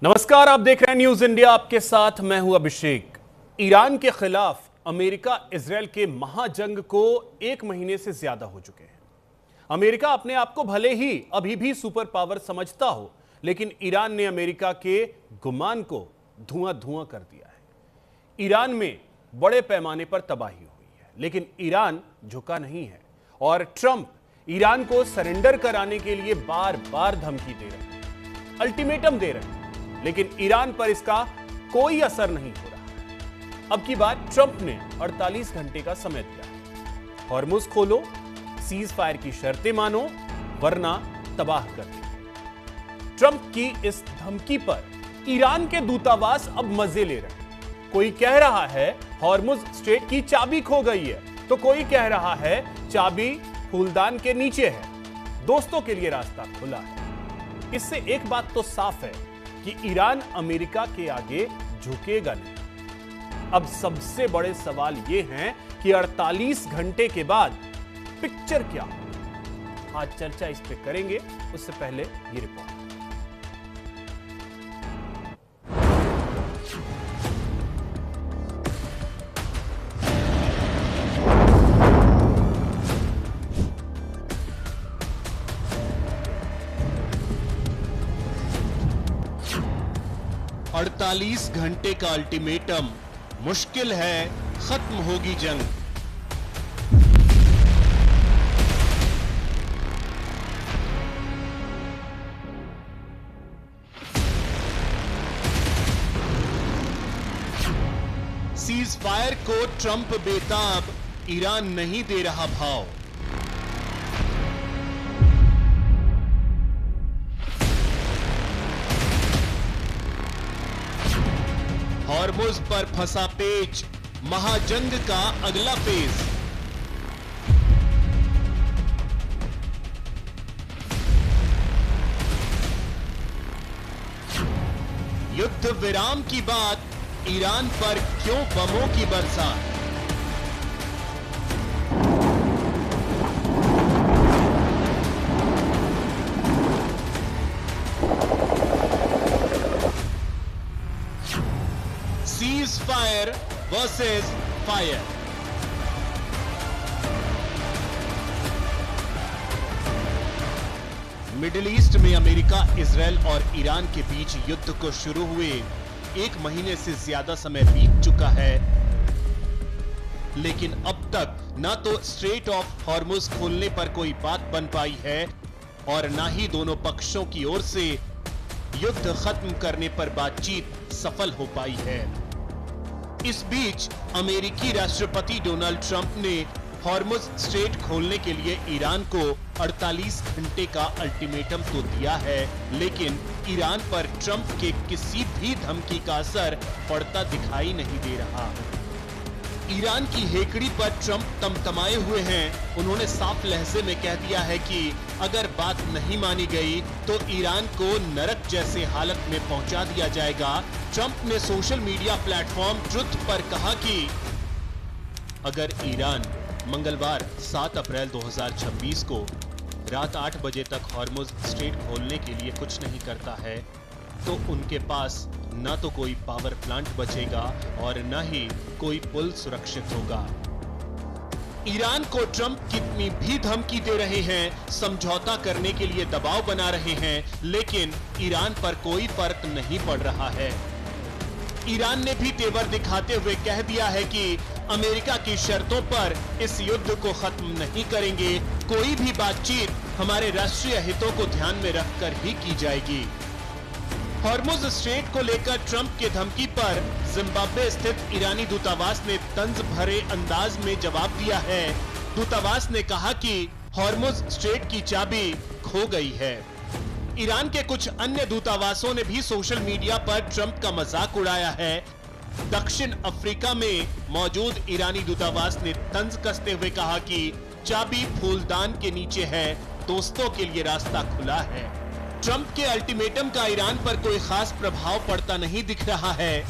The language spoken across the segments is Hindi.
नमस्कार, आप देख रहे हैं न्यूज इंडिया। आपके साथ मैं हूं अभिषेक। ईरान के खिलाफ अमेरिका इजरायल के महाजंग को 1 महीने से ज्यादा हो चुके हैं। अमेरिका अपने आप को भले ही अभी भी सुपर पावर समझता हो, लेकिन ईरान ने अमेरिका के गुमान को धुआं धुआं कर दिया है। ईरान में बड़े पैमाने पर तबाही हुई है, लेकिन ईरान झुका नहीं है और ट्रंप ईरान को सरेंडर कराने के लिए बार बार धमकी दे रहे हैं, अल्टीमेटम दे रहे हैं, लेकिन ईरान पर इसका कोई असर नहीं हो रहा। अब की बार ट्रंप ने 48 घंटे का समय दिया। हॉर्मुज खोलो, सीज फायर की शर्तें मानो, वरना तबाह कर देंगे। ट्रंप की इस धमकी पर ईरान के दूतावास अब मजे ले रहे हैं। कोई कह रहा है हॉर्मुज स्ट्रेट की चाबी खो गई है, तो कोई कह रहा है चाबी फूलदान के नीचे है। दोस्तों के लिए रास्ता खुला है। इससे एक बात तो साफ है कि ईरान अमेरिका के आगे झुकेगा नहीं। अब सबसे बड़े सवाल यह हैं कि 48 घंटे के बाद पिक्चर क्या हो। आज चर्चा इस पे करेंगे, उससे पहले ये रिपोर्ट। 48 घंटे का अल्टीमेटम, मुश्किल है खत्म होगी जंग। सीज फायर को ट्रंप बेताब, ईरान नहीं दे रहा भाव। हॉर्मुज पर फंसा पेच, महाजंग का अगला फेज। युद्ध विराम की बात, ईरान पर क्यों बमों की बरसात। Cease fire versus fire. Middle east में अमेरिका, इजरायल और ईरान के बीच युद्ध को शुरू हुए 1 महीने से ज्यादा समय बीत चुका है, लेकिन अब तक ना तो स्ट्रेट ऑफ हॉर्मुज खोलने पर कोई बात बन पाई है और ना ही दोनों पक्षों की ओर से युद्ध खत्म करने पर बातचीत सफल हो पाई है। इस बीच अमेरिकी राष्ट्रपति डोनाल्ड ट्रंप ने हॉर्मुज स्ट्रेट खोलने के लिए ईरान को 48 घंटे का अल्टीमेटम तो दिया है, लेकिन ईरान पर ट्रंप के किसी भी धमकी का असर पड़ता दिखाई नहीं दे रहा। ईरान की हेकड़ी पर ट्रंप तमतमाए हुए हैं। उन्होंने साफ लहजे में कह दिया है कि अगर बात नहीं मानी गई तो ईरान को नरक जैसे हालत में पहुंचा दिया जाएगा। ट्रंप ने सोशल मीडिया प्लेटफॉर्म ट्रुथ पर कहा कि अगर ईरान मंगलवार 7 अप्रैल 2026 को रात 8 बजे तक हॉर्मुज स्ट्रेट खोलने के लिए कुछ नहीं करता है, तो उनके पास न तो कोई पावर प्लांट बचेगा और न ही कोई पुल सुरक्षित होगा। ईरान को ट्रंप कितनी भी धमकी दे रहे हैं, समझौता करने के लिए दबाव बना रहे हैं, लेकिन ईरान पर कोई फर्क नहीं पड़ रहा है। ईरान ने भी तेवर दिखाते हुए कह दिया है कि अमेरिका की शर्तों पर इस युद्ध को खत्म नहीं करेंगे। कोई भी बातचीत हमारे राष्ट्रीय हितों को ध्यान में रखकर ही की जाएगी। हॉर्मुज स्ट्रेट को लेकर ट्रंप के धमकी पर जिम्बाब्वे स्थित ईरानी दूतावास ने तंज भरे अंदाज में जवाब दिया है। दूतावास ने कहा कि हॉर्मुज स्ट्रेट की चाबी खो गई है। ईरान के कुछ अन्य दूतावासों ने भी सोशल मीडिया पर ट्रंप का मजाक उड़ाया है। दक्षिण अफ्रीका में मौजूद ईरानी दूतावास ने तंज कसते हुए कहा कि चाबी फूलदान के नीचे है, दोस्तों के लिए रास्ता खुला है। ट्रंप के अल्टीमेटम का ईरान पर कोई खास प्रभाव पड़ता नहीं दिख रहा है।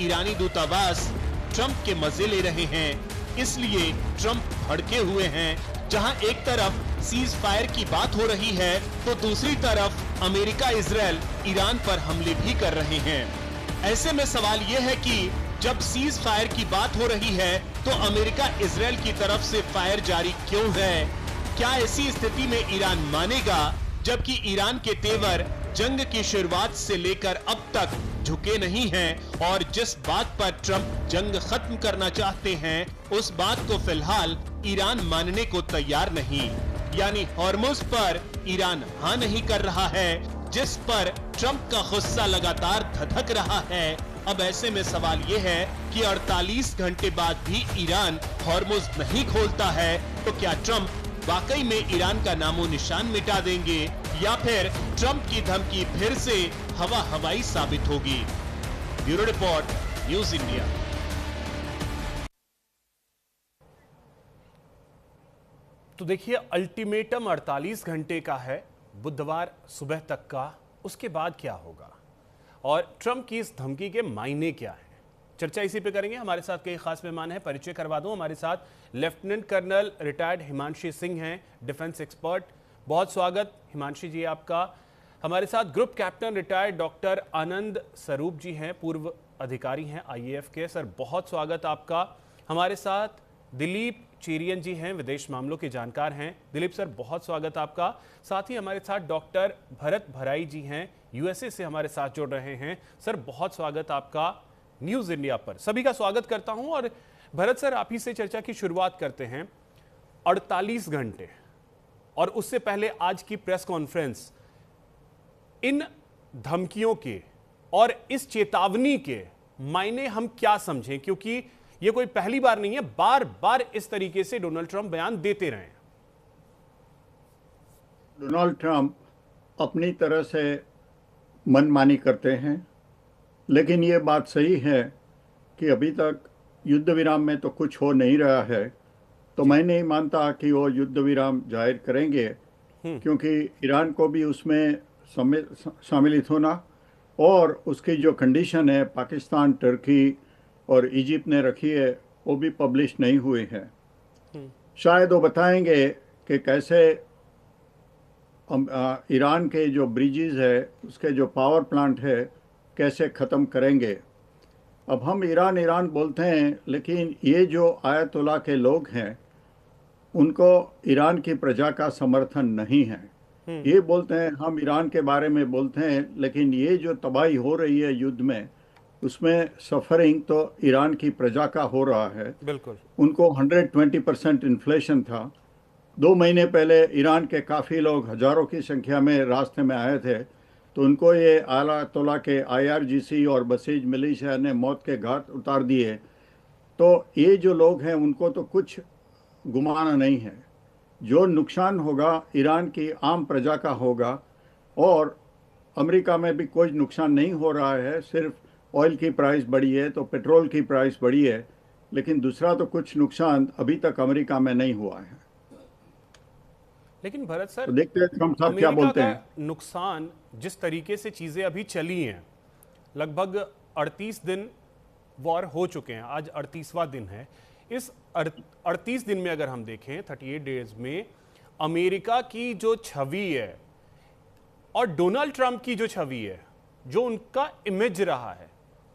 ईरानी दूतावास ट्रंप के मजे ले रहे हैं, इसलिए ट्रंप भड़के हुए हैं। जहां एक तरफ सीज फायर की बात हो रही है तो दूसरी तरफ अमेरिका इजराइल ईरान पर हमले भी कर रहे हैं। ऐसे में सवाल यह है कि जब सीज फायर की बात हो रही है तो अमेरिका इजराइल की तरफ से फायर जारी क्यों है? क्या ऐसी स्थिति में ईरान मानेगा, जबकि ईरान के तेवर जंग की शुरुआत से लेकर अब तक झुके नहीं हैं और जिस बात पर ट्रंप जंग खत्म करना चाहते हैं उस बात को फिलहाल ईरान मानने को तैयार नहीं। यानी हॉर्मुज पर ईरान हाँ नहीं कर रहा है, जिस पर ट्रंप का गुस्सा लगातार धधक रहा है। अब ऐसे में सवाल यह है कि 48 घंटे बाद भी ईरान हॉर्मुज नहीं खोलता है तो क्या ट्रंप वाकई में ईरान का नामो निशान मिटा देंगे या फिर ट्रंप की धमकी फिर से हवा हवाई साबित होगी? Bureau report, news India. तो देखिए, अल्टीमेटम 48 घंटे का है, बुधवार सुबह तक का। उसके बाद क्या होगा और ट्रंप की इस धमकी के मायने क्या है, चर्चा इसी पे करेंगे। हमारे साथ कई खास मेहमान हैं, परिचय करवा दूं। हमारे साथ lieutenant colonel retired Himanshi Singh हैं, डिफेंस एक्सपर्ट। बहुत स्वागत हिमांशी जी आपका। हमारे साथ ग्रुप कैप्टन रिटायर्ड डॉक्टर आनंद स्वरूप जी हैं, पूर्व अधिकारी हैं IAF के। सर बहुत स्वागत आपका। हमारे साथ दिलीप चेरियन जी हैं, विदेश मामलों के जानकार हैं। दिलीप सर बहुत स्वागत आपका। साथ ही हमारे साथ डॉक्टर भरत भराई जी हैं, USA से हमारे साथ जुड़ रहे हैं। सर बहुत स्वागत आपका न्यूज इंडिया पर। सभी का स्वागत करता हूं। और भरत सर, आप ही से चर्चा की शुरुआत करते हैं। 48 घंटे और उससे पहले आज की प्रेस कॉन्फ्रेंस, इन धमकियों के और इस चेतावनी के मायने हम क्या समझें, क्योंकि यह कोई पहली बार नहीं है, बार बार इस तरीके से डोनाल्ड ट्रंप बयान देते रहे हैं। डोनाल्ड ट्रंप अपनी तरह से मनमानी करते हैं, लेकिन ये बात सही है कि अभी तक युद्ध विराम में तो कुछ हो नहीं रहा है, तो मैं नहीं मानता कि वो युद्ध विराम जाहिर करेंगे, क्योंकि ईरान को भी उसमें सम्मिलित होना और उसकी जो कंडीशन है पाकिस्तान, टर्की और इजिप्ट ने रखी है वो भी पब्लिश नहीं हुई है। शायद वो बताएंगे कि कैसे ईरान के जो ब्रिजेस है, उसके जो पावर प्लांट है, कैसे ख़त्म करेंगे। अब हम ईरान ईरान बोलते हैं, लेकिन ये जो आयतुल्ला के लोग हैं उनको ईरान की प्रजा का समर्थन नहीं है। ये बोलते हैं, हम ईरान के बारे में बोलते हैं, लेकिन ये जो तबाही हो रही है युद्ध में, उसमें सफरिंग तो ईरान की प्रजा का हो रहा है। बिल्कुल। उनको 120% इन्फ्लेशन था। 2 महीने पहले ईरान के काफ़ी लोग हज़ारों की संख्या में रास्ते में आए थे, तो उनको ये आयतुल्ला के IRGC और बसीज मिलिशिया ने मौत के घाट उतार दिए। तो ये जो लोग हैं उनको तो कुछ गुमाना नहीं है। जो नुकसान होगा ईरान की आम प्रजा का होगा, और अमेरिका में भी कोई नुकसान नहीं हो रहा है। सिर्फ ऑयल की प्राइस बढ़ी है तो पेट्रोल की प्राइस बढ़ी है, लेकिन दूसरा तो कुछ नुकसान अभी तक अमेरिका में नहीं हुआ है। लेकिन भरत सर, तो देखते हैं ट्रंप साहब क्या बोलते हैं। नुकसान जिस तरीके से चीजें अभी चली हैं, लगभग 38 दिन वॉर हो चुके हैं, आज 38वां दिन है। इस 38 दिन में अगर हम देखें, 38 डेज में अमेरिका की जो छवि है और डोनाल्ड ट्रंप की जो छवि है, जो उनका इमेज रहा है,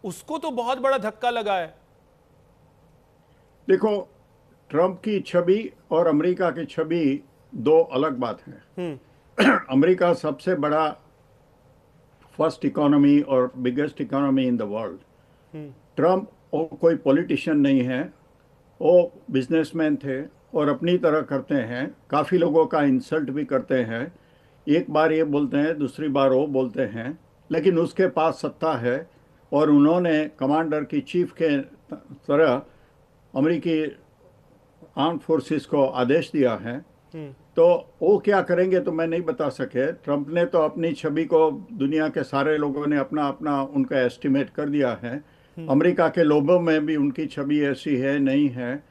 उसको तो बहुत बड़ा धक्का लगा है। देखो, ट्रंप की छवि और अमेरिका की छवि दो अलग बात है। अमेरिका सबसे बड़ा फर्स्ट इकोनॉमी और biggest economy in the world. Trump कोई पॉलिटिशियन नहीं है, वो बिजनेसमैन थे और अपनी तरह करते हैं। काफ़ी लोगों का इंसल्ट भी करते हैं, एक बार ये बोलते हैं, दूसरी बार वो बोलते हैं, लेकिन उसके पास सत्ता है और उन्होंने कमांडर की चीफ के तरह अमेरिकी आर्म फोर्सेस को आदेश दिया है। तो वो क्या करेंगे तो मैं नहीं बता सके। ट्रंप ने तो अपनी छवि को दुनिया के सारे लोगों ने अपना अपना उनका एस्टिमेट कर दिया है। अमेरिका के लोगों में भी उनकी छवि ऐसी है नहीं है,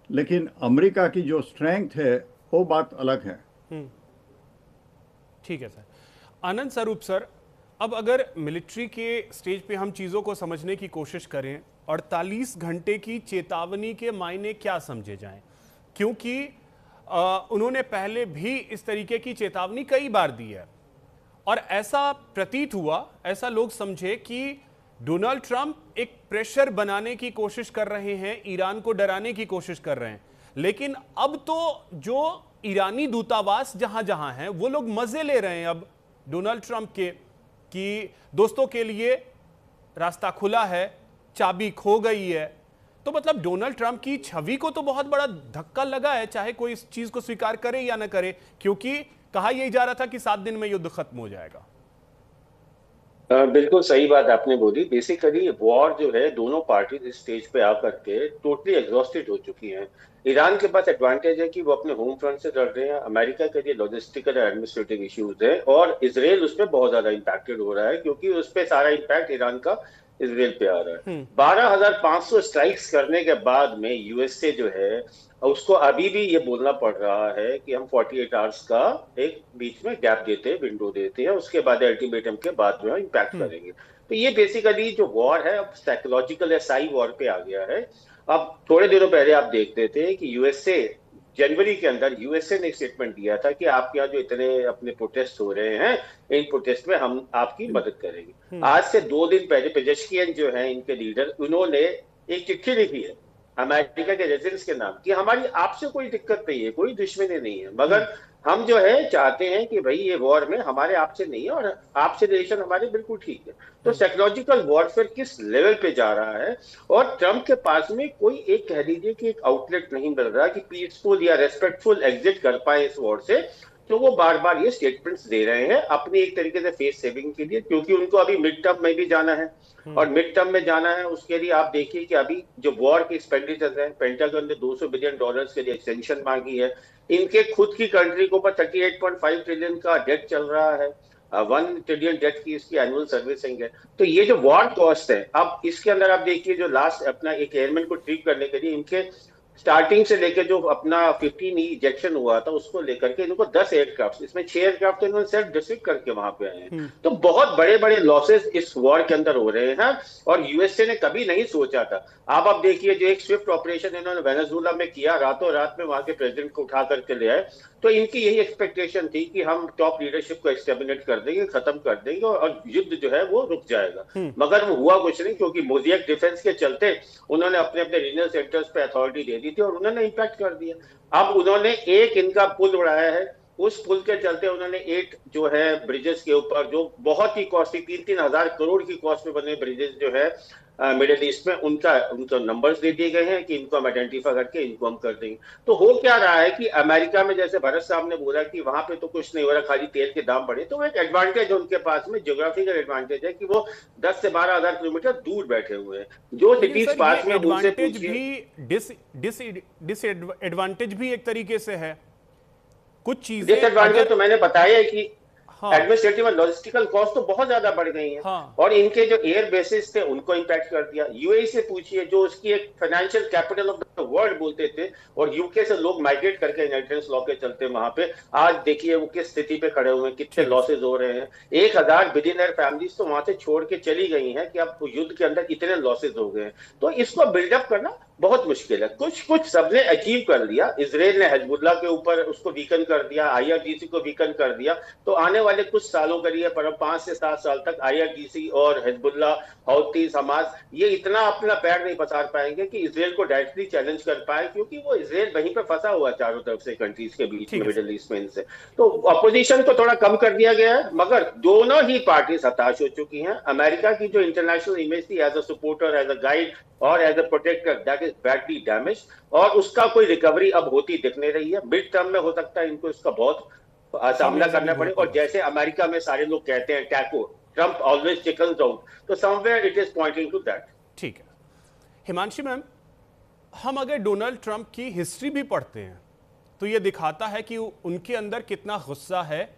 लेकिन अमेरिका की जो स्ट्रेंथ है वो बात अलग है। ठीक है सर। आनंद स्वरूप सर, अब अगर मिलिट्री के स्टेज पे हम चीज़ों को समझने की कोशिश करें, 48 घंटे की चेतावनी के मायने क्या समझे जाएं? क्योंकि उन्होंने पहले भी इस तरीके की चेतावनी कई बार दी है और ऐसा प्रतीत हुआ, ऐसा लोग समझे कि डोनाल्ड ट्रंप एक प्रेशर बनाने की कोशिश कर रहे हैं, ईरान को डराने की कोशिश कर रहे हैं। लेकिन अब तो जो ईरानी दूतावास जहां जहां हैं वो लोग मजे ले रहे हैं अब डोनाल्ड ट्रंप के कि दोस्तों के लिए रास्ता खुला है, चाबी खो गई है। तो मतलब डोनाल्ड ट्रंप की छवि को तो बहुत बड़ा धक्का लगा है, चाहे कोई इस चीज को स्वीकार करे या ना करे, क्योंकि कहा यही जा रहा था कि 7 दिन में युद्ध खत्म हो जाएगा। बिल्कुल सही बात आपने बोली। बेसिकली वॉर जो है, दोनों पार्टी इस स्टेज पे आकर के टोटली एग्जॉस्टेड हो चुकी हैं। ईरान के पास एडवांटेज है कि वो अपने होम फ्रंट से लड़ रहे हैं, अमेरिका के लिए लॉजिस्टिकल और एडमिनिस्ट्रेटिव इश्यूज है, और इसराइल उसमें बहुत ज्यादा इंपैक्टेड हो रहा है क्योंकि उस पर सारा इंपैक्ट ईरान का इसराइल पे आ रहा है। 12,500 स्ट्राइक्स करने के बाद में यूएसए जो है उसको अभी भी ये बोलना पड़ रहा है कि हम 48 आवर्स का एक बीच में गैप देते हैं, विंडो देते हैं, उसके बाद अल्टीमेटम के बाद जो है इम्पैक्ट करेंगे। तो ये बेसिकली जो वॉर है अब साइकोलॉजिकल या साई वॉर पे आ गया है। अब थोड़े दिनों पहले आप देखते थे कि यूएसए जनवरी के अंदर यूएसए ने एक स्टेटमेंट दिया था कि आपके यहाँ जो इतने अपने प्रोटेस्ट हो रहे हैं, इन प्रोटेस्ट में हम आपकी मदद करेंगे। आज से 2 दिन पहले पेजेश्कियन जो है इनके लीडर, उन्होंने एक चिट्ठी लिखी है अमेरिका के रेजिडेंट्स के नाम कि हमारी आपसे कोई दिक्कत नहीं है, कोई दुश्मनी नहीं है, मगर हम जो है चाहते हैं कि भाई ये वॉर में हमारे आपसे नहीं है और आपसे रिलेशन हमारे बिल्कुल ठीक है। तो साइकोलॉजिकल वॉरफेयर किस लेवल पे जा रहा है, और ट्रंप के पास में कोई एक कह लीजिए कि एक आउटलेट नहीं मिल रहा कि पीसफुल या रेस्पेक्टफुल एग्जिट कर पाए इस वॉर से। तो वो बार बार ये स्टेटमेंट्स दे रहे हैं अपनी एक तरीके से फेस सेविंग के लिए, क्योंकि उनको अभी मिड टर्म में भी जाना है, और मिड टर्म में जाना है उसके लिए आप देखिए कि अभी जो वॉर के एक्सपेंडिचर है, पेंटागन ने $200 बिलियन के लिए एक्सटेंशन मांगी है। इनके खुद की कंट्री के ऊपर 38.5 ट्रिलियन का डेट चल रहा है, 1 ट्रिलियन डेट की इसकी एनुअल सर्विसिंग है। तो ये जो वॉर कॉस्ट है, अब इसके अंदर आप देखिए जो लास्ट अपना एक एयरमैन को ट्रीट करने के लिए इनके स्टार्टिंग से लेकर जो अपना 15 इजेक्शन हुआ था उसको लेकर के इनको 10 एयरक्राफ्ट, इसमें 6 एयरक्राफ्ट तो इन्होंने सेल्फ डिस्ट्रिक्ट करके वहां पे आए हैं। तो बहुत बड़े बड़े लॉसेस इस वॉर के अंदर हो रहे हैं, और यूएसए ने कभी नहीं सोचा था। आप देखिए जो एक स्विफ्ट ऑपरेशन इन्होंने वेनेजुएला में किया, रातों रात में वहां के प्रेसिडेंट को उठा करके ले आए। तो इनकी यही एक्सपेक्टेशन थी कि हम टॉप लीडरशिप को एक्सटर्मिनेट कर देंगे, खत्म कर देंगे और युद्ध जो है वो रुक जाएगा। मगर वो हुआ कुछ नहीं, क्योंकि मोज़ेक डिफेंस के चलते उन्होंने अपने अपने रीजनल सेंटर्स पे अथॉरिटी दे दी थी और उन्होंने इम्पैक्ट कर दिया। अब उन्होंने एक इनका पुल उड़ाया है, उस पुल के चलते उन्होंने 8 जो है ब्रिजेस के ऊपर जो बहुत ही कॉस्टली 3-3 हजार करोड़ की कॉस्ट में बने ब्रिजेस जो है मिडिल ईस्ट में, उनका नंबर्स दे दिए गए हैं कि इनको हम आइडेंटिफाई करके इनको हम कर देंगे। तो हो क्या रहा है कि अमेरिका में जैसे भरत साहब ने बोला कि वहां पे तो कुछ नहीं हो रहा, खाली तेल के दाम बढ़े, तो एक एडवांटेज है उनके पास में, ज्योग्राफिक एडवांटेज है कि वो 10 से 12 हजार किलोमीटर दूर बैठे हुए हैं। जो सिटीज पास में उनसे डिसएडवांटेज भी एक तरीके से है। कुछ चीजें डिसएडवांटेज तो मैंने बताया है कि एडमिनिस्ट्रेटिव और लॉजिस्टिकल कॉस्ट तो बहुत ज्यादा बढ़ गई है। और इनके जो एयर बेसिस थे उनको इंपैक्ट कर दिया। यूएई से पूछिए, जो उसकी एक financial capital of the world बोलते थे, और यूके से लोग माइग्रेट करके इनहेरिटेंस लॉ के चलते वहां पे, आज देखिए वो किस स्थिति पे खड़े हुए हैं, कितने लॉसेज हो रहे हैं। 1000 बिलियनर फैमिलीज तो वहां से छोड़ के चली गई हैं कि अब युद्ध के अंदर इतने लॉसेज हो गए हैं। तो इसको बिल्डअप करना बहुत मुश्किल है। कुछ सबने अचीव कर लिया। इजराइल ने हिजबुल्लाह के ऊपर उसको वीकन कर दिया, आईआरजीसी को वीकन कर दिया। तो आने वाले कुछ सालों के लिए 5 से 7 साल तक आईआरजीसी और हिजबुल्लाह, हौतीस, हमास ये इतना अपना पैर नहीं पसार पाएंगे कि इजराइल को डायरेक्टली चैलेंज कर पाए, क्योंकि वो इजराइल वहीं पे फंसा हुआ है चारों तरफ से कंट्रीज के बीच में, मिडिल ईस्ट में इनसे। तो अपोजिशन को थोड़ा कम कर दिया गया है, मगर दोनों ही पार्टी हताश हो चुकी हैं। अमेरिका की जो इंटरनेशनल इमेज थी as a supporter, as a guide और as a protector, that is badly damage, और उसका कोई रिकवरी अब होती दिख नहीं रही है। मिड टर्म में हो सकता है इनको इसका बहुत सामना करना पड़े। और जैसे अमेरिका में सारे लोग कहते हैं taco, Trump always chickens out, तो somewhere it is pointing to that. ठीक है हिमांशी मैम, हम अगर डोनाल्ड ट्रंप की हिस्ट्री भी पढ़ते हैं तो यह दिखाता है कि उनके अंदर कितना गुस्सा है,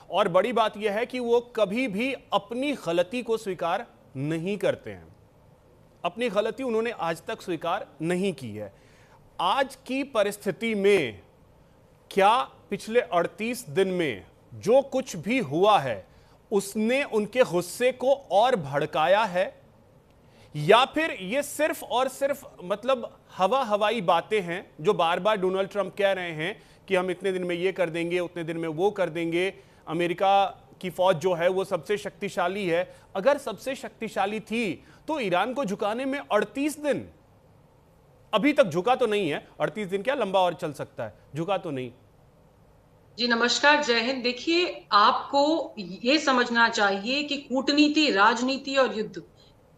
और बड़ी बात यह है कि वो कभी भी अपनी गलती को स्वीकार नहीं करते हैं। अपनी गलती उन्होंने आज तक स्वीकार नहीं की है। आज की परिस्थिति में क्या पिछले 38 दिन में जो कुछ भी हुआ है उसने उनके गुस्से को और भड़काया है, या फिर ये सिर्फ और सिर्फ मतलब हवाई बातें हैं जो बार बार डोनाल्ड ट्रंप कह रहे हैं कि हम इतने दिन में ये कर देंगे, उतने दिन में वो कर देंगे, अमेरिका की फौज जो है वो सबसे शक्तिशाली है। अगर सबसे शक्तिशाली थी तो ईरान को झुकाने में 38 दिन, अभी तक झुका तो नहीं है, 38 दिन क्या लंबा और चल सकता है, झुका तो नहीं। जी नमस्कार, जय हिंद। देखिए, आपको ये समझना चाहिए कि कूटनीति, राजनीति और युद्ध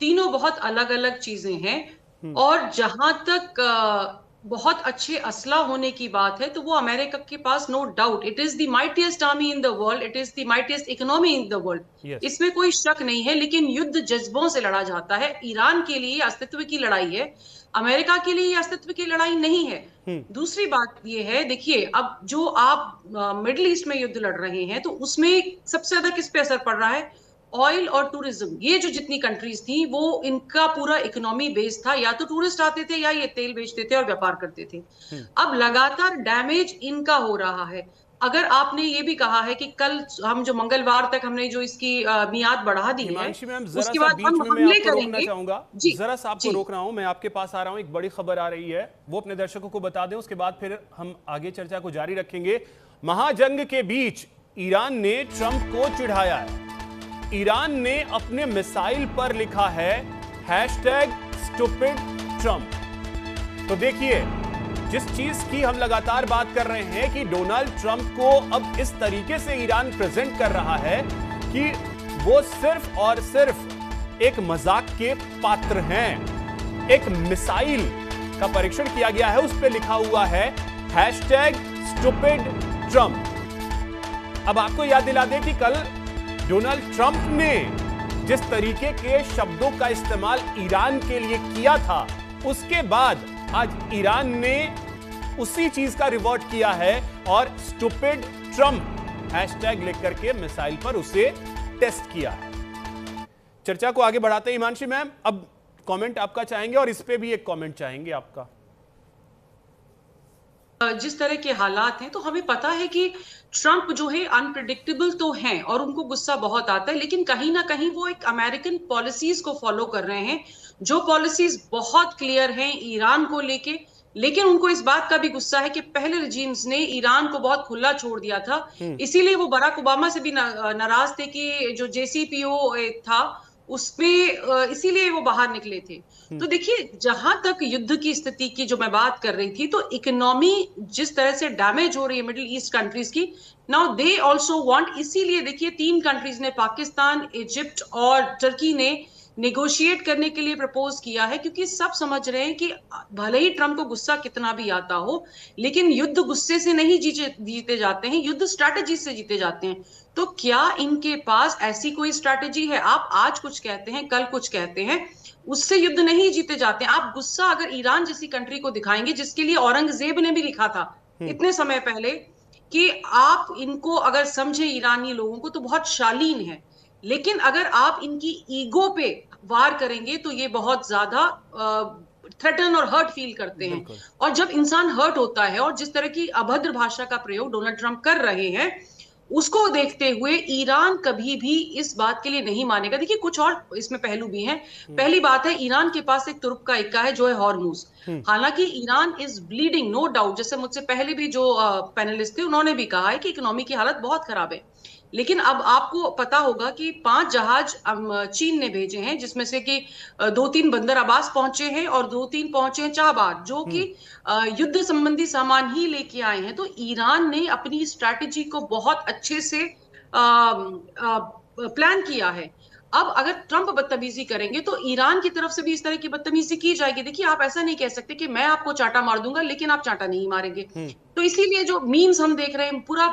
तीनों बहुत अलग अलग चीजें हैं। और जहां तक बहुत अच्छे असला होने की बात है तो वो अमेरिका के पास no doubt it is the mightiest army in the world, it is the mightiest economy in the world, इसमें कोई शक नहीं है। लेकिन युद्ध जज्बों से लड़ा जाता है। ईरान के लिए अस्तित्व की लड़ाई है, अमेरिका के लिए अस्तित्व की लड़ाई नहीं है। दूसरी बात ये है, देखिए, अब जो आप मिडिल ईस्ट में युद्ध लड़ रहे हैं तो उसमें सबसे ज्यादा किस पे असर पड़ रहा है? ऑयल और टूरिज्म। ये जो जितनी कंट्रीज थी वो इनका पूरा इकोनॉमी बेस था, या तो टूरिस्ट आते थे या ये तेल बेचते थे और व्यापार करते थे। अब लगातार डैमेज इनका हो रहा है। अगर आपने ये भी कहा है कि कल हम जो मंगलवार तक हमने जो इसकी मियाद बढ़ा दी है, उसके बाद हम हमले करेंगे। जरा सा आपको रोक रहा हूं, मैं आपके पास आ रहा हूं, एक बड़ी खबर आ रही है, वो अपने दर्शकों को बता दें, उसके बाद फिर हम आगे चर्चा को जारी रखेंगे। महाजंग के बीच ईरान ने ट्रंप को चिढ़ाया है। ईरान ने अपने मिसाइल पर लिखा है #stupid Trump। तो देखिए, जिस चीज की हम लगातार बात कर रहे हैं कि डोनाल्ड ट्रंप को अब इस तरीके से ईरान प्रेजेंट कर रहा है कि वो सिर्फ और सिर्फ एक मजाक के पात्र हैं। एक मिसाइल का परीक्षण किया गया है, उस पर लिखा हुआ है #stupid Trump। अब आपको याद दिला दें कि कल डोनाल्ड ट्रंप ने जिस तरीके के शब्दों का इस्तेमाल ईरान के लिए किया था, उसके बाद आज ईरान ने उसी चीज का रिवर्ट किया है और स्टूपिड ट्रंप हैशटैग लिख करके मिसाइल पर उसे टेस्ट किया है। चर्चा को आगे बढ़ाते हैं हिमांशी मैम, अब कमेंट आपका चाहेंगे और इस पे भी एक कमेंट चाहेंगे आपका। जिस तरह के हालात हैं तो हमें पता है कि ट्रंप जो है अनप्रिडिक्टेबल तो हैं और उनको गुस्सा बहुत आता है, लेकिन कहीं ना कहीं वो एक अमेरिकन पॉलिसीज को फॉलो कर रहे हैं, जो पॉलिसीज बहुत क्लियर हैं ईरान को लेके। लेकिन उनको इस बात का भी गुस्सा है कि पहले रिजीम्स ने ईरान को बहुत खुला छोड़ दिया था, इसीलिए वो बराक ओबामा से भी नाराज थे कि जो JCPOA था उसमें, इसीलिए वो बाहर निकले थे। तो देखिए, जहां तक युद्ध की स्थिति की जो मैं बात कर रही थी, तो इकोनॉमी जिस तरह से डैमेज हो रही है मिडिल ईस्ट कंट्रीज की, नाउ दे आल्सो वांट, इसीलिए देखिए 3 कंट्रीज ने, पाकिस्तान, इजिप्ट और टर्की ने नेगोशिएट करने के लिए प्रपोज किया है, क्योंकि सब समझ रहे हैं कि भले ही ट्रंप को गुस्सा कितना भी आता हो, लेकिन युद्ध गुस्से से नहीं जीते जाते हैं, युद्ध स्ट्रैटेजी से जीते जाते हैं। तो क्या इनके पास ऐसी कोई स्ट्रैटेजी है? आप आज कुछ कहते हैं, कल कुछ कहते हैं, उससे युद्ध नहीं जीते जाते हैं। आप गुस्सा अगर ईरान जैसी कंट्री को दिखाएंगे, जिसके लिए औरंगजेब ने भी लिखा था इतने समय पहले कि आप इनको अगर समझे ईरानी लोगों को तो बहुत शालीन है, लेकिन अगर आप इनकी ईगो पे वार करेंगे तो ये बहुत ज्यादा थ्रेटन और हर्ट फील करते हैं। और जब इंसान हर्ट होता है और जिस तरह की अभद्र भाषा का प्रयोग डोनाल्ड ट्रंप कर रहे हैं, उसको देखते हुए ईरान कभी भी इस बात के लिए नहीं मानेगा। देखिए, कुछ और इसमें पहलू भी हैं। पहली बात है, ईरान के पास एक तुर्क का इक्का है जो है हॉर्मुज। हालांकि Iran is bleeding, no doubt, जैसे मुझसे पहले भी जो पैनलिस्ट थे उन्होंने भी कहा है कि इकोनॉमी की हालत बहुत खराब है। लेकिन अब आपको पता होगा कि 5 जहाज चीन ने भेजे हैं, जिसमें से कि 2-3 बंदर अब्बास पहुंचे हैं और 2-3 पहुंचे हैं चाबाद, जो कि युद्ध संबंधी सामान ही लेके आए हैं। तो ईरान ने अपनी स्ट्रैटेजी को बहुत अच्छे से प्लान किया है। अब अगर ट्रंप बदतमीजी करेंगे तो ईरान की तरफ से भी इस तरह की बदतमीजी की जाएगी। देखिए, आप ऐसा नहीं कह सकते कि मैं आपको चांटा मार दूंगा लेकिन आप चांटा नहीं मारेंगे। तो इसीलिए जो मीम्स हम देख रहे हैं, पूरा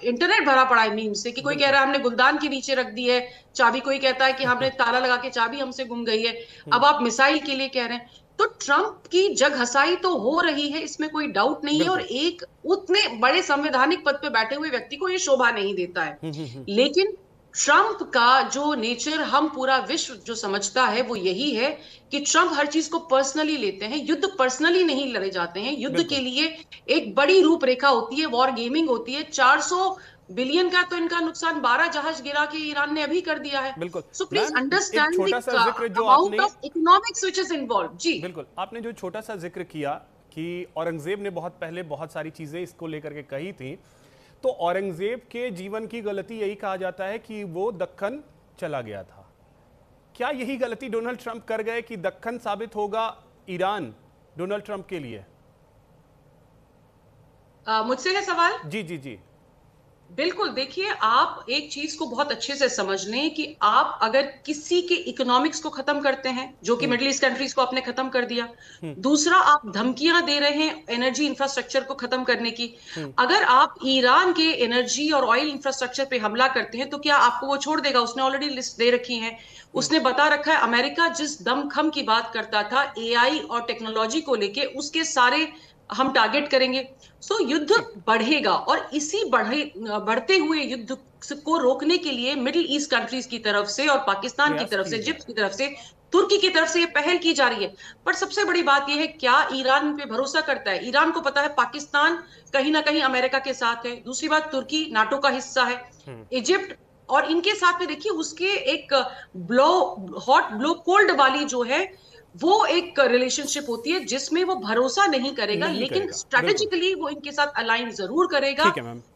इंटरनेट भरा पड़ा है मीम्स से, कि कोई कह रहा है हमने गुलदान के नीचे रख दी है चाबी, कोई कहता है कि हमने ताला लगा के चाबी हमसे गुम गई है, अब आप मिसाइल के लिए कह रहे हैं। तो ट्रंप की जग हसाई तो हो रही है, इसमें कोई डाउट नहीं है, और एक उतने बड़े संवैधानिक पद पे बैठे हुए व्यक्ति को ये शोभा नहीं देता है। लेकिन ट्रंप का जो नेचर हम पूरा विश्व जो समझता है वो यही है कि ट्रंप हर चीज को पर्सनली लेते हैं। युद्ध पर्सनली नहीं लड़े जाते हैं, युद्ध के लिए एक बड़ी रूपरेखा होती है, वॉर गेमिंग होती है। 400 बिलियन का तो इनका नुकसान 12 जहाज गिरा के ईरान ने अभी कर दिया है। बिल्कुल। So please understand the amount of economics which is involved. जी बिल्कुल, आपने जो छोटा सा जिक्र किया कि औरंगजेब ने बहुत पहले बहुत सारी चीज़ें इसको लेकर के कही थी, तो औरंगजेब के जीवन की गलती यही कहा जाता है कि वो दक्कन चला गया था। क्या यही गलती डोनाल्ड ट्रंप कर गए कि दक्कन साबित होगा ईरान डोनाल्ड ट्रंप के लिए? मुझसे है सवाल? जी जी जी। बिल्कुल, देखिए आप एक चीज को बहुत अच्छे से समझ लें कि आप अगर किसी के इकोनॉमिक्स को खत्म करते हैं, जो कि मिडिल ईस्ट कंट्रीज को आपने खत्म कर दिया, दूसरा आप धमकियां दे रहे हैं एनर्जी इंफ्रास्ट्रक्चर को खत्म करने की, अगर आप ईरान के एनर्जी और ऑयल इंफ्रास्ट्रक्चर पे हमला करते हैं तो क्या आपको वो छोड़ देगा? उसने ऑलरेडी लिस्ट दे रखी है, उसने बता रखा है अमेरिका जिस दमखम की बात करता था एआई और टेक्नोलॉजी को लेके, उसके सारे हम टारगेट करेंगे। सो युद्ध बढ़ेगा और इसी बढ़ते हुए युद्ध को रोकने के लिए मिडिल ईस्ट कंट्रीज की तरफ से और पाकिस्तान की तरफ से, इजिप्ट की तरफ से, तुर्की की तरफ से ये पहल की जा रही है। पर सबसे बड़ी बात यह है, क्या ईरान पे भरोसा करता है? ईरान को पता है पाकिस्तान कहीं ना कहीं अमेरिका के साथ है, दूसरी बात तुर्की नाटो का हिस्सा है, इजिप्ट और इनके साथ में देखिए उसके एक हॉट ब्लो कोल्ड वाली जो है वो एक रिलेशनशिप होती है जिसमें वो भरोसा नहीं करेगा, लेकिन स्ट्रेटेजिकली वो इनके साथ अलाइन जरूर करेगा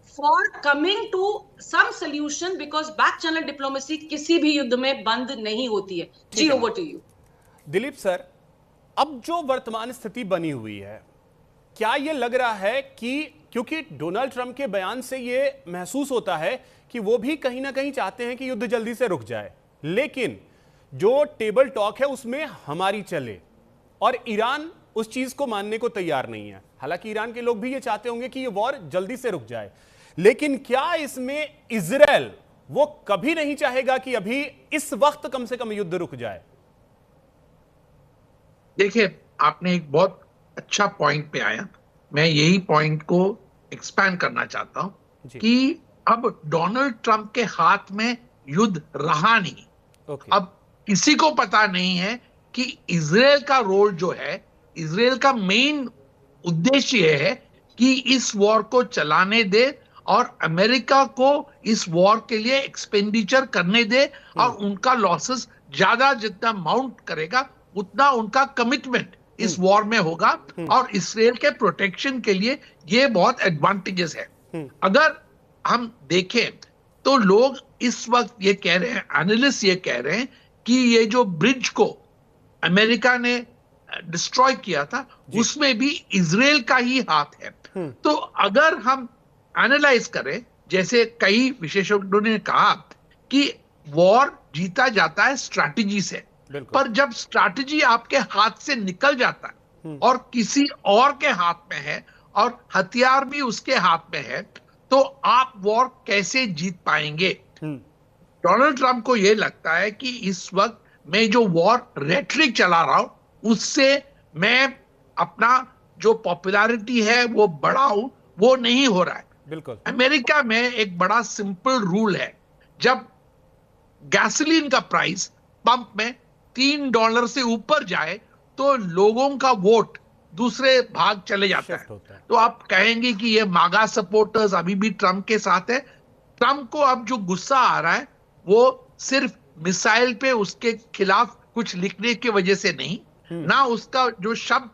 for coming to some solution, because back channel diplomacy किसी भी युद्ध में बंद नहीं होती है। जी, over to you Dilip sir. अब जो वर्तमान स्थिति बनी हुई है, क्या यह लग रहा है कि क्योंकि डोनाल्ड ट्रंप के बयान से यह महसूस होता है कि वो भी कहीं ना कहीं चाहते हैं कि युद्ध जल्दी से रुक जाए, लेकिन जो टेबल टॉक है उसमें हमारी चले और ईरान उस चीज को मानने को तैयार नहीं है। हालांकि ईरान के लोग भी ये चाहते होंगे कि ये वॉर जल्दी से रुक जाए, लेकिन क्या इसमें इजराइल वो कभी नहीं चाहेगा कि अभी इस वक्त कम से कम युद्ध रुक जाए? देखिए, आपने एक बहुत अच्छा पॉइंट पे आया, मैं यही पॉइंट को एक्सपैंड करना चाहता हूं कि अब डोनाल्ड ट्रंप के हाथ में युद्ध रहा नहीं। अब किसी को पता नहीं है कि इजराइल का रोल जो है, इजराइल का मेन उद्देश्य यह है कि इस वॉर को चलाने दे और अमेरिका को इस वॉर के लिए एक्सपेंडिचर करने दे और उनका लॉसेस ज्यादा जितना माउंट करेगा उतना उनका कमिटमेंट इस वॉर में होगा और इसराइल के प्रोटेक्शन के लिए ये बहुत एडवांटेजेस है। अगर हम देखें तो लोग इस वक्त ये कह रहे हैं, एनालिस्ट ये कह रहे हैं कि ये जो ब्रिज को अमेरिका ने डिस्ट्रॉय किया था उसमें भी इजराइल का ही हाथ है। तो अगर हम एनालाइज करें, जैसे कई विशेषज्ञों ने कहा कि वॉर जीता जाता है स्ट्रैटेजी से, पर जब स्ट्रैटेजी आपके हाथ से निकल जाता है और किसी और के हाथ में है और हथियार भी उसके हाथ में है, तो आप वॉर कैसे जीत पाएंगे? डोनाल्ड ट्रंप को यह लगता है कि इस वक्त मैं जो वॉर रेटरिक चला रहा हूं उससे मैं अपना जो पॉपुलैरिटी है वो बढ़ाऊं, वो नहीं हो रहा है। बिल्कुल। अमेरिका में एक बड़ा सिंपल रूल है, जब गैसोलीन का प्राइस पंप में $3 से ऊपर जाए तो लोगों का वोट दूसरे भाग चले जाता है। तो आप कहेंगे कि ये मागा सपोर्टर्स अभी भी ट्रंप के साथ है। ट्रंप को अब जो गुस्सा आ रहा है वो सिर्फ मिसाइल पे उसके खिलाफ कुछ लिखने की वजह से नहीं, ना उसका जो शब्द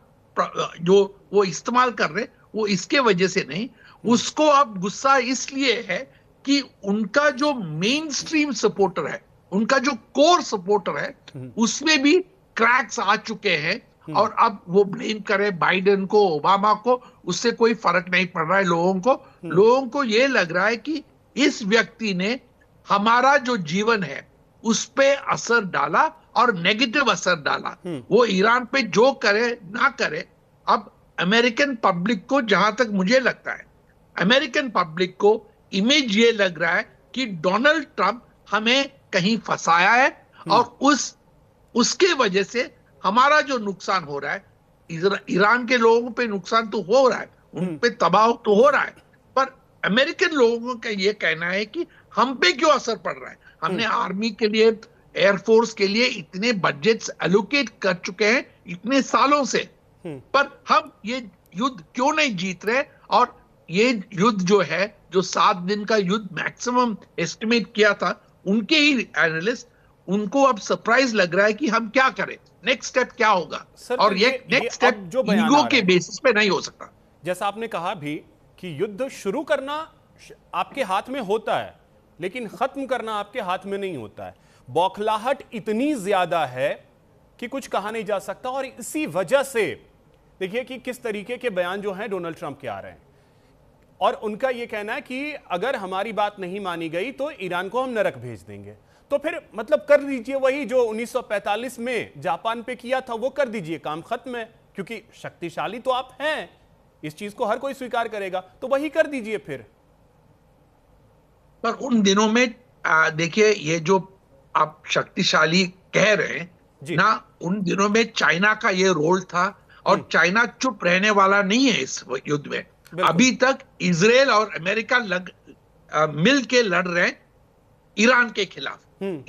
जो वो इस्तेमाल कर रहे वो इसके वजह से नहीं, उसको अब गुस्सा इसलिए है कि उनका जो मेन स्ट्रीम सपोर्टर है, उनका जो कोर सपोर्टर है, उसमें भी क्रैक्स आ चुके हैं और अब वो ब्लेम करे बाइडेन को, ओबामा को, उससे कोई फर्क नहीं पड़ रहा है लोगों को ये लग रहा है कि इस व्यक्ति ने हमारा जो जीवन है उस पे असर डाला और नेगेटिव असर डाला। वो ईरान पे जो करे ना करे, अब अमेरिकन पब्लिक को, जहां तक मुझे लगता है अमेरिकन पब्लिक को इमेज ये लग रहा है कि डोनाल्ड ट्रंप हमें कहीं फंसाया है और उसके वजह से हमारा जो नुकसान हो रहा है, ईरान के लोगों पे नुकसान तो हो रहा है, उन पे तबाह तो हो रहा है, पर अमेरिकन लोगों का ये कहना है कि हम पे क्यों असर पड़ रहा है। हमने आर्मी के लिए, एयरफोर्स के लिए इतने बजट्स एलोकेट कर चुके हैं इतने सालों से, पर हम ये युद्ध क्यों नहीं जीत रहे। और ये युद्ध जो है, जो 7 दिन का युद्ध मैक्सिमम एस्टिमेट किया था उनके ही एनालिस्ट, उनको अब सरप्राइज लग रहा है कि हम क्या करें, नेक्स्ट स्टेप क्या होगा। सर, और तो ये अब नेक्स्ट स्टेप जो बयान ईगो आ के रहे हैं, बेसिस पे नहीं हो सकता। जैसा आपने कहा भी कि युद्ध शुरू करना आपके हाथ में होता है, लेकिन खत्म करना आपके हाथ में नहीं होता है। बौखलाहट इतनी ज्यादा है कि कुछ कहा नहीं जा सकता, और इसी वजह से देखिए कि किस तरीके के बयान जो हैं डोनाल्ड ट्रंप के आ रहे हैं, और उनका यह कहना है कि अगर हमारी बात नहीं मानी गई तो ईरान को हम नरक भेज देंगे। तो फिर मतलब कर दीजिए वही जो 1945 में जापान पे किया था, वो कर दीजिए, काम खत्म है, क्योंकि शक्तिशाली तो आप हैं, इस चीज को हर कोई स्वीकार करेगा, तो वही कर दीजिए फिर। पर उन दिनों में देखिए, ये जो आप शक्तिशाली कह रहे हैं ना, उन दिनों में चाइना का ये रोल था, और चाइना चुप रहने वाला नहीं है इस युद्ध में। अभी तक इजराइल और अमेरिका मिल के लड़ रहे हैं ईरान के खिलाफ।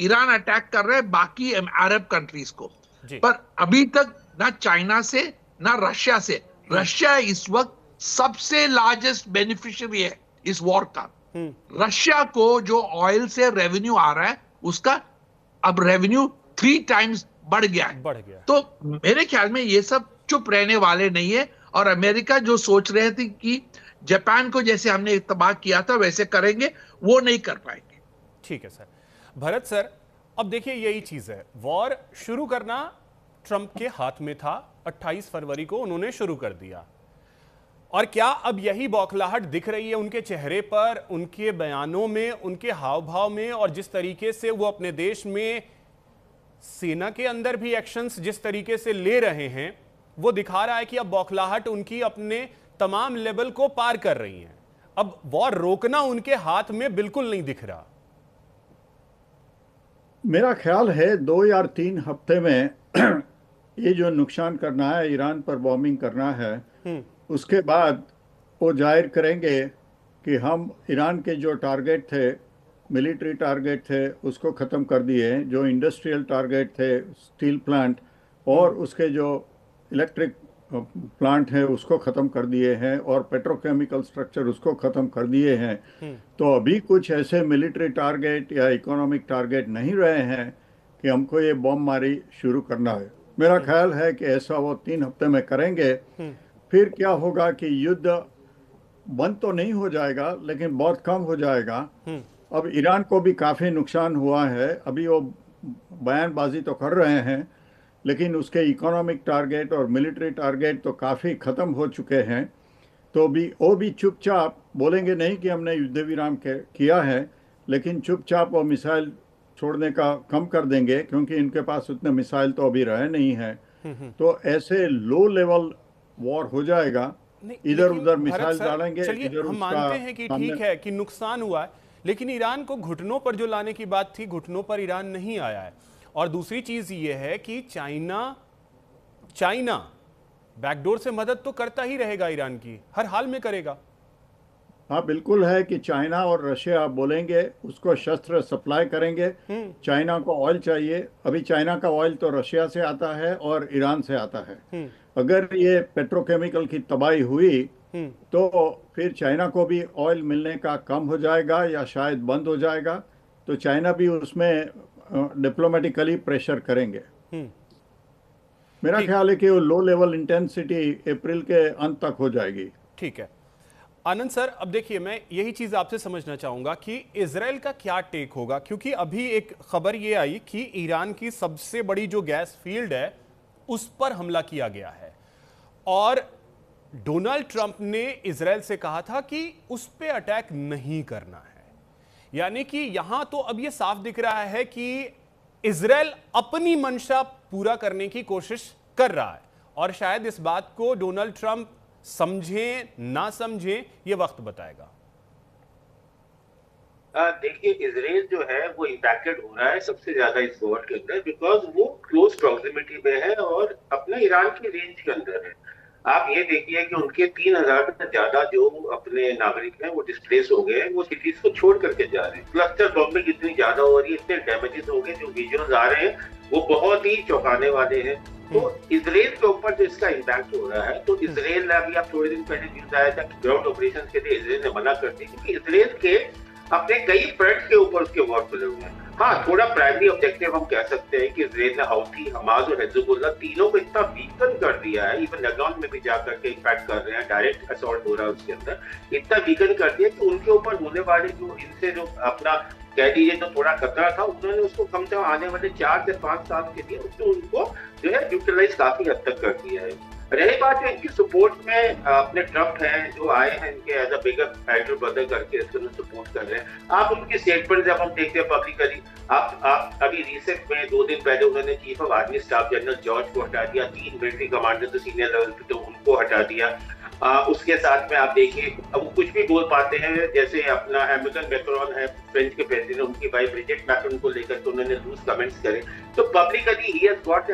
ईरान अटैक कर रहे हैं बाकी अरब कंट्रीज को, पर अभी तक ना चाइना से ना रशिया से। रशिया इस वक्त सबसे लार्जेस्ट बेनिफिशियरी है इस वॉर का। रशिया को जो ऑयल से रेवेन्यू आ रहा है, उसका अब रेवेन्यू 3 टाइम्स बढ़ गया है। तो मेरे ख्याल में ये सब चुप रहने वाले नहीं है, और अमेरिका जो सोच रहे थे कि जापान को जैसे हमने तबाह किया था वैसे करेंगे, वो नहीं कर पाएंगे। ठीक है सर। भरत सर, अब देखिए यही चीज है, वॉर शुरू करना ट्रंप के हाथ में था। 28 फरवरी को उन्होंने शुरू कर दिया, और क्या अब यही बौखलाहट दिख रही है उनके चेहरे पर, उनके बयानों में, उनके हाव भाव में, और जिस तरीके से वो अपने देश में सेना के अंदर भी एक्शंस जिस तरीके से ले रहे हैं, वो दिखा रहा है कि अब बौखलाहट उनकी अपने तमाम लेवल को पार कर रही है। अब वॉर रोकना उनके हाथ में बिल्कुल नहीं दिख रहा। मेरा ख्याल है 2 या 3 हफ्ते में ये जो नुकसान करना है, ईरान पर बॉम्बिंग करना है, उसके बाद वो जाहिर करेंगे कि हम ईरान के जो टारगेट थे, मिलिट्री टारगेट थे, उसको ख़त्म कर दिए। जो इंडस्ट्रियल टारगेट थे, स्टील प्लांट और उसके जो इलेक्ट्रिक प्लांट है, उसको ख़त्म कर दिए हैं, और पेट्रोकेमिकल स्ट्रक्चर उसको ख़त्म कर दिए हैं। तो अभी कुछ ऐसे मिलिट्री टारगेट या इकोनॉमिक टारगेट नहीं रहे हैं कि हमको ये बॉम्ब मारी शुरू करना है। मेरा ख्याल है कि ऐसा वो 3 हफ्ते में करेंगे। फिर क्या होगा कि युद्ध बंद तो नहीं हो जाएगा, लेकिन बहुत कम हो जाएगा। अब ईरान को भी काफ़ी नुकसान हुआ है, अभी वो बयानबाजी तो कर रहे हैं, लेकिन उसके इकोनॉमिक टारगेट और मिलिट्री टारगेट तो काफ़ी ख़त्म हो चुके हैं। तो वो भी चुपचाप बोलेंगे नहीं कि हमने युद्ध विराम किया है, लेकिन चुपचाप वो मिसाइल छोड़ने का कम कर देंगे, क्योंकि इनके पास उतने मिसाइल तो अभी रहे नहीं हैं। तो ऐसे लो लेवल वॉर हो जाएगा, इधर उधर मिसाइल डालेंगे। चलिए हम मानते हैं कि ठीक है कि नुकसान हुआ है, लेकिन ईरान को घुटनों पर जो लाने की बात थी, घुटनों पर ईरान नहीं आया है। और दूसरी चीज ये है कि चाइना बैकडोर से मदद तो करता ही रहेगा, ईरान की हर हाल में करेगा। हाँ, बिल्कुल है कि चाइना और रशिया बोलेंगे उसको शस्त्र सप्लाई करेंगे। चाइना को ऑयल चाहिए, अभी चाइना का ऑयल तो रशिया से आता है और ईरान से आता है। अगर ये पेट्रोकेमिकल की तबाही हुई तो फिर चाइना को भी ऑयल मिलने का कम हो जाएगा या शायद बंद हो जाएगा, तो चाइना भी उसमें डिप्लोमेटिकली प्रेशर करेंगे। मेरा ख्याल है कि वो लो लेवल इंटेंसिटी अप्रैल के अंत तक हो जाएगी। ठीक है आनंद सर, अब देखिए मैं यही चीज आपसे समझना चाहूंगा कि इजराइल का क्या टेक होगा, क्योंकि अभी एक खबर ये आई कि ईरान की सबसे बड़ी जो गैस फील्ड है उस पर हमला किया गया है, और डोनाल्ड ट्रंप ने इजराइल से कहा था कि उस पर अटैक नहीं करना है। यानी कि यहां तो अब ये साफ दिख रहा है कि इजराइल अपनी मंशा पूरा करने की कोशिश कर रहा है, और शायद इस बात को डोनाल्ड ट्रंप समझें ना समझें ये वक्त बताएगा। देखिए इजराइल जो है वो इम्पैक्टेड हो रहा है सबसे ज्यादा इस वॉर के अंदर, बिकॉज वो क्लोज प्रॉक्सिमिटी में है और अपने ईरान की रेंज के अंदर है। आप ये देखिए कि उनके 3000 से ज्यादा जो अपने नागरिक हैं वो डिस्प्लेस हो गए हैं, वो सिटीज को छोड़ करके जा रहे हैं। क्लस्टर बॉम्बिंग इतनी ज्यादा हो रही है, इतने डैमेजेस हो गए, जो विजुअल्स आ रहे हैं वो बहुत ही चौंकाने वाले हैं। तो इजराइल के ऊपर जो इसका इम्पैक्ट हो रहा है, तो इजराइल ने अभी आप थोड़े दिन पहले न्यूज आया था कि ग्राउंड ऑपरेशन के लिए इजराइल ने मना कर दी, क्योंकि इजराइल के अपने कई फ्रंट के ऊपर उसके वॉर चले हुए हैं। हाँ, थोड़ा प्राइमरी ऑब्जेक्टिव हम कह सकते हैं कि इजराइल ने हाउथी, हमास और हिजबुल्लाह तीनों को इतना वीकन कर दिया है, इवन लेबनान में भी जाकर के इम्पैक्ट कर रहे हैं, डायरेक्ट असॉल्ट हो रहा है उसके अंदर, इतना वीकन कर दिया कि उनके ऊपर होने वाले जो इनसे जो अपना कह दीजिए जो थोड़ा खतरा था, उन्होंने उसको कम से कम आने वाले 4 से 5 साल के लिए उसने उनको जो है न्यूट्रलाइज काफी हद तक कर दिया है। रही बात है इनकी सपोर्ट में अपने ट्रम्प हैं जो आए हैं इनके as a bigger elder brother करके इसको सपोर्ट कर रहे हैं। आप उनकी स्टेटमेंट जब हम देखते हैं पब्लिकली, आप अभी रिसेंट में 2 दिन पहले उन्होंने chief of army staff general George को हटा दिया, 3 मिलिट्री कमांडर जो सीनियर लेवल पे तो उनको हटा दिया। उसके साथ में आप देखिए अब वो कुछ भी बोल पाते हैं, जैसे अपना एमिगन मैक्रोन है फ्रेंच के प्रेसिडेंट, उनकी भाई ब्रिजेट मैक्रोन को लेकर तो उन्होंने लूज कमेंट्स करे, तो पब्लिकली ही has got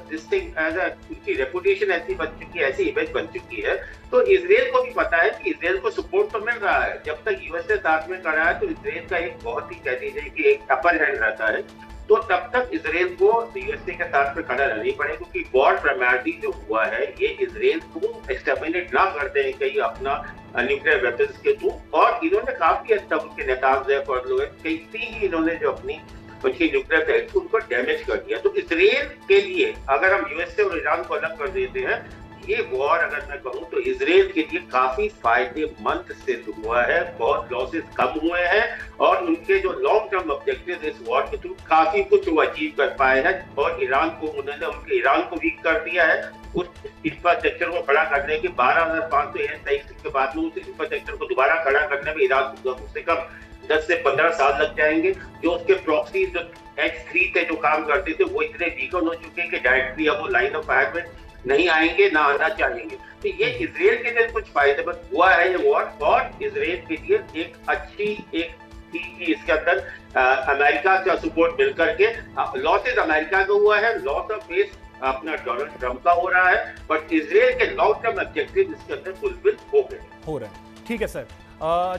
this thing as a, उनकी रेपुटेशन ऐसी बन चुकी है, ऐसी इमेज बन चुकी है। तो इजराइल को भी पता है कि इजराइल को सपोर्ट तो मिल रहा है, जब तक यूएसए साथ में खड़ा है तो इजराइल का एक बहुत ही कह दीजिए कि एक अपर हैंड रहता है, तो तब तक इजराइल को यूएसए के साथ में खड़ा रहना ही पड़ेगा, क्योंकि वॉर प्राइमरली जो हुआ है ये इजराइल को एक्सटर्मिनेट ना कर दें कहीं अपना न्यूक्लियर वेपन्स के थ्रू, और इन्होंने काफी हद तक उनके नेताज है और लोग कई ही इन्होंने जो अपनी उनकी न्यूक्लियर साइट उनको डैमेज कर दिया। तो इजराइल के लिए अगर हम यूएसए और ईरान को अलग कर देते हैं, ये वॉर अगर मैं कहूं तो इजराइल के लिए काफी फायदेमंद सिद्ध हुआ है, बहुत लॉसेस कम हुए हैं और उनके जो लॉन्ग टर्म ऑब्जेक्टिव इस वॉर के थ्रू काफी कुछ वो अचीव कर पाए हैं। और ईरान को उन्होंने उनके ईरान को वीक कर दिया है, उस इंफ्रास्ट्रक्चर को खड़ा करने के 12,500 एयर स्ट्राइक्स के बाद में उस इंफ्रास्ट्रक्चर को दोबारा खड़ा करने में ईरान को कम से कम 10 से 15 साल लग जाएंगे। जो उसके प्रॉक्सी जो X3 थे जो काम करते थे वो इतने वीकन हो चुके हैं कि डायरेक्टली अब वो लाइन ऑफ फायर में नहीं आएंगे, ना आना चाहेंगे। तो ये इजराइल के लिए कुछ फायदेमंद हुआ है ये वॉर, और इजराइल के लिए एक अच्छी एक थी कि इसके अंदर अमेरिका का सपोर्ट मिलकर के लॉसेस अमेरिका का हुआ है, लॉस ऑफ बेस अपना डोनाल्ड ट्रम्प का हो रहा है, बट इजराइल के लॉन्ग टर्म ऑब्जेक्टिव इसके अंदर फुलफिल हो रहे हैं। ठीक है सर,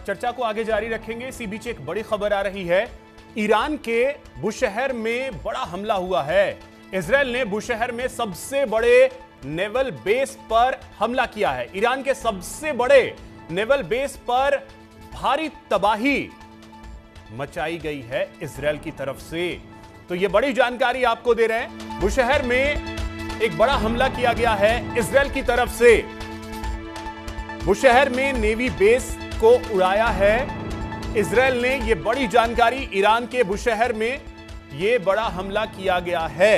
चर्चा को आगे जारी रखेंगे। इसी बीच एक बड़ी खबर आ रही है, ईरान के बुशहर में बड़ा हमला हुआ है। इजराइल ने बुशहर में सबसे बड़े नेवल बेस पर हमला किया है। ईरान के सबसे बड़े नेवल बेस पर भारी तबाही मचाई गई है इजराइल की तरफ से। तो यह बड़ी जानकारी आपको दे रहे हैं। बुशहर में एक बड़ा हमला किया गया है इजराइल की तरफ से। बुशहर में नेवी बेस को उड़ाया है इजराइल ने। यह बड़ी जानकारी, ईरान के बुशहर में यह बड़ा हमला किया गया है।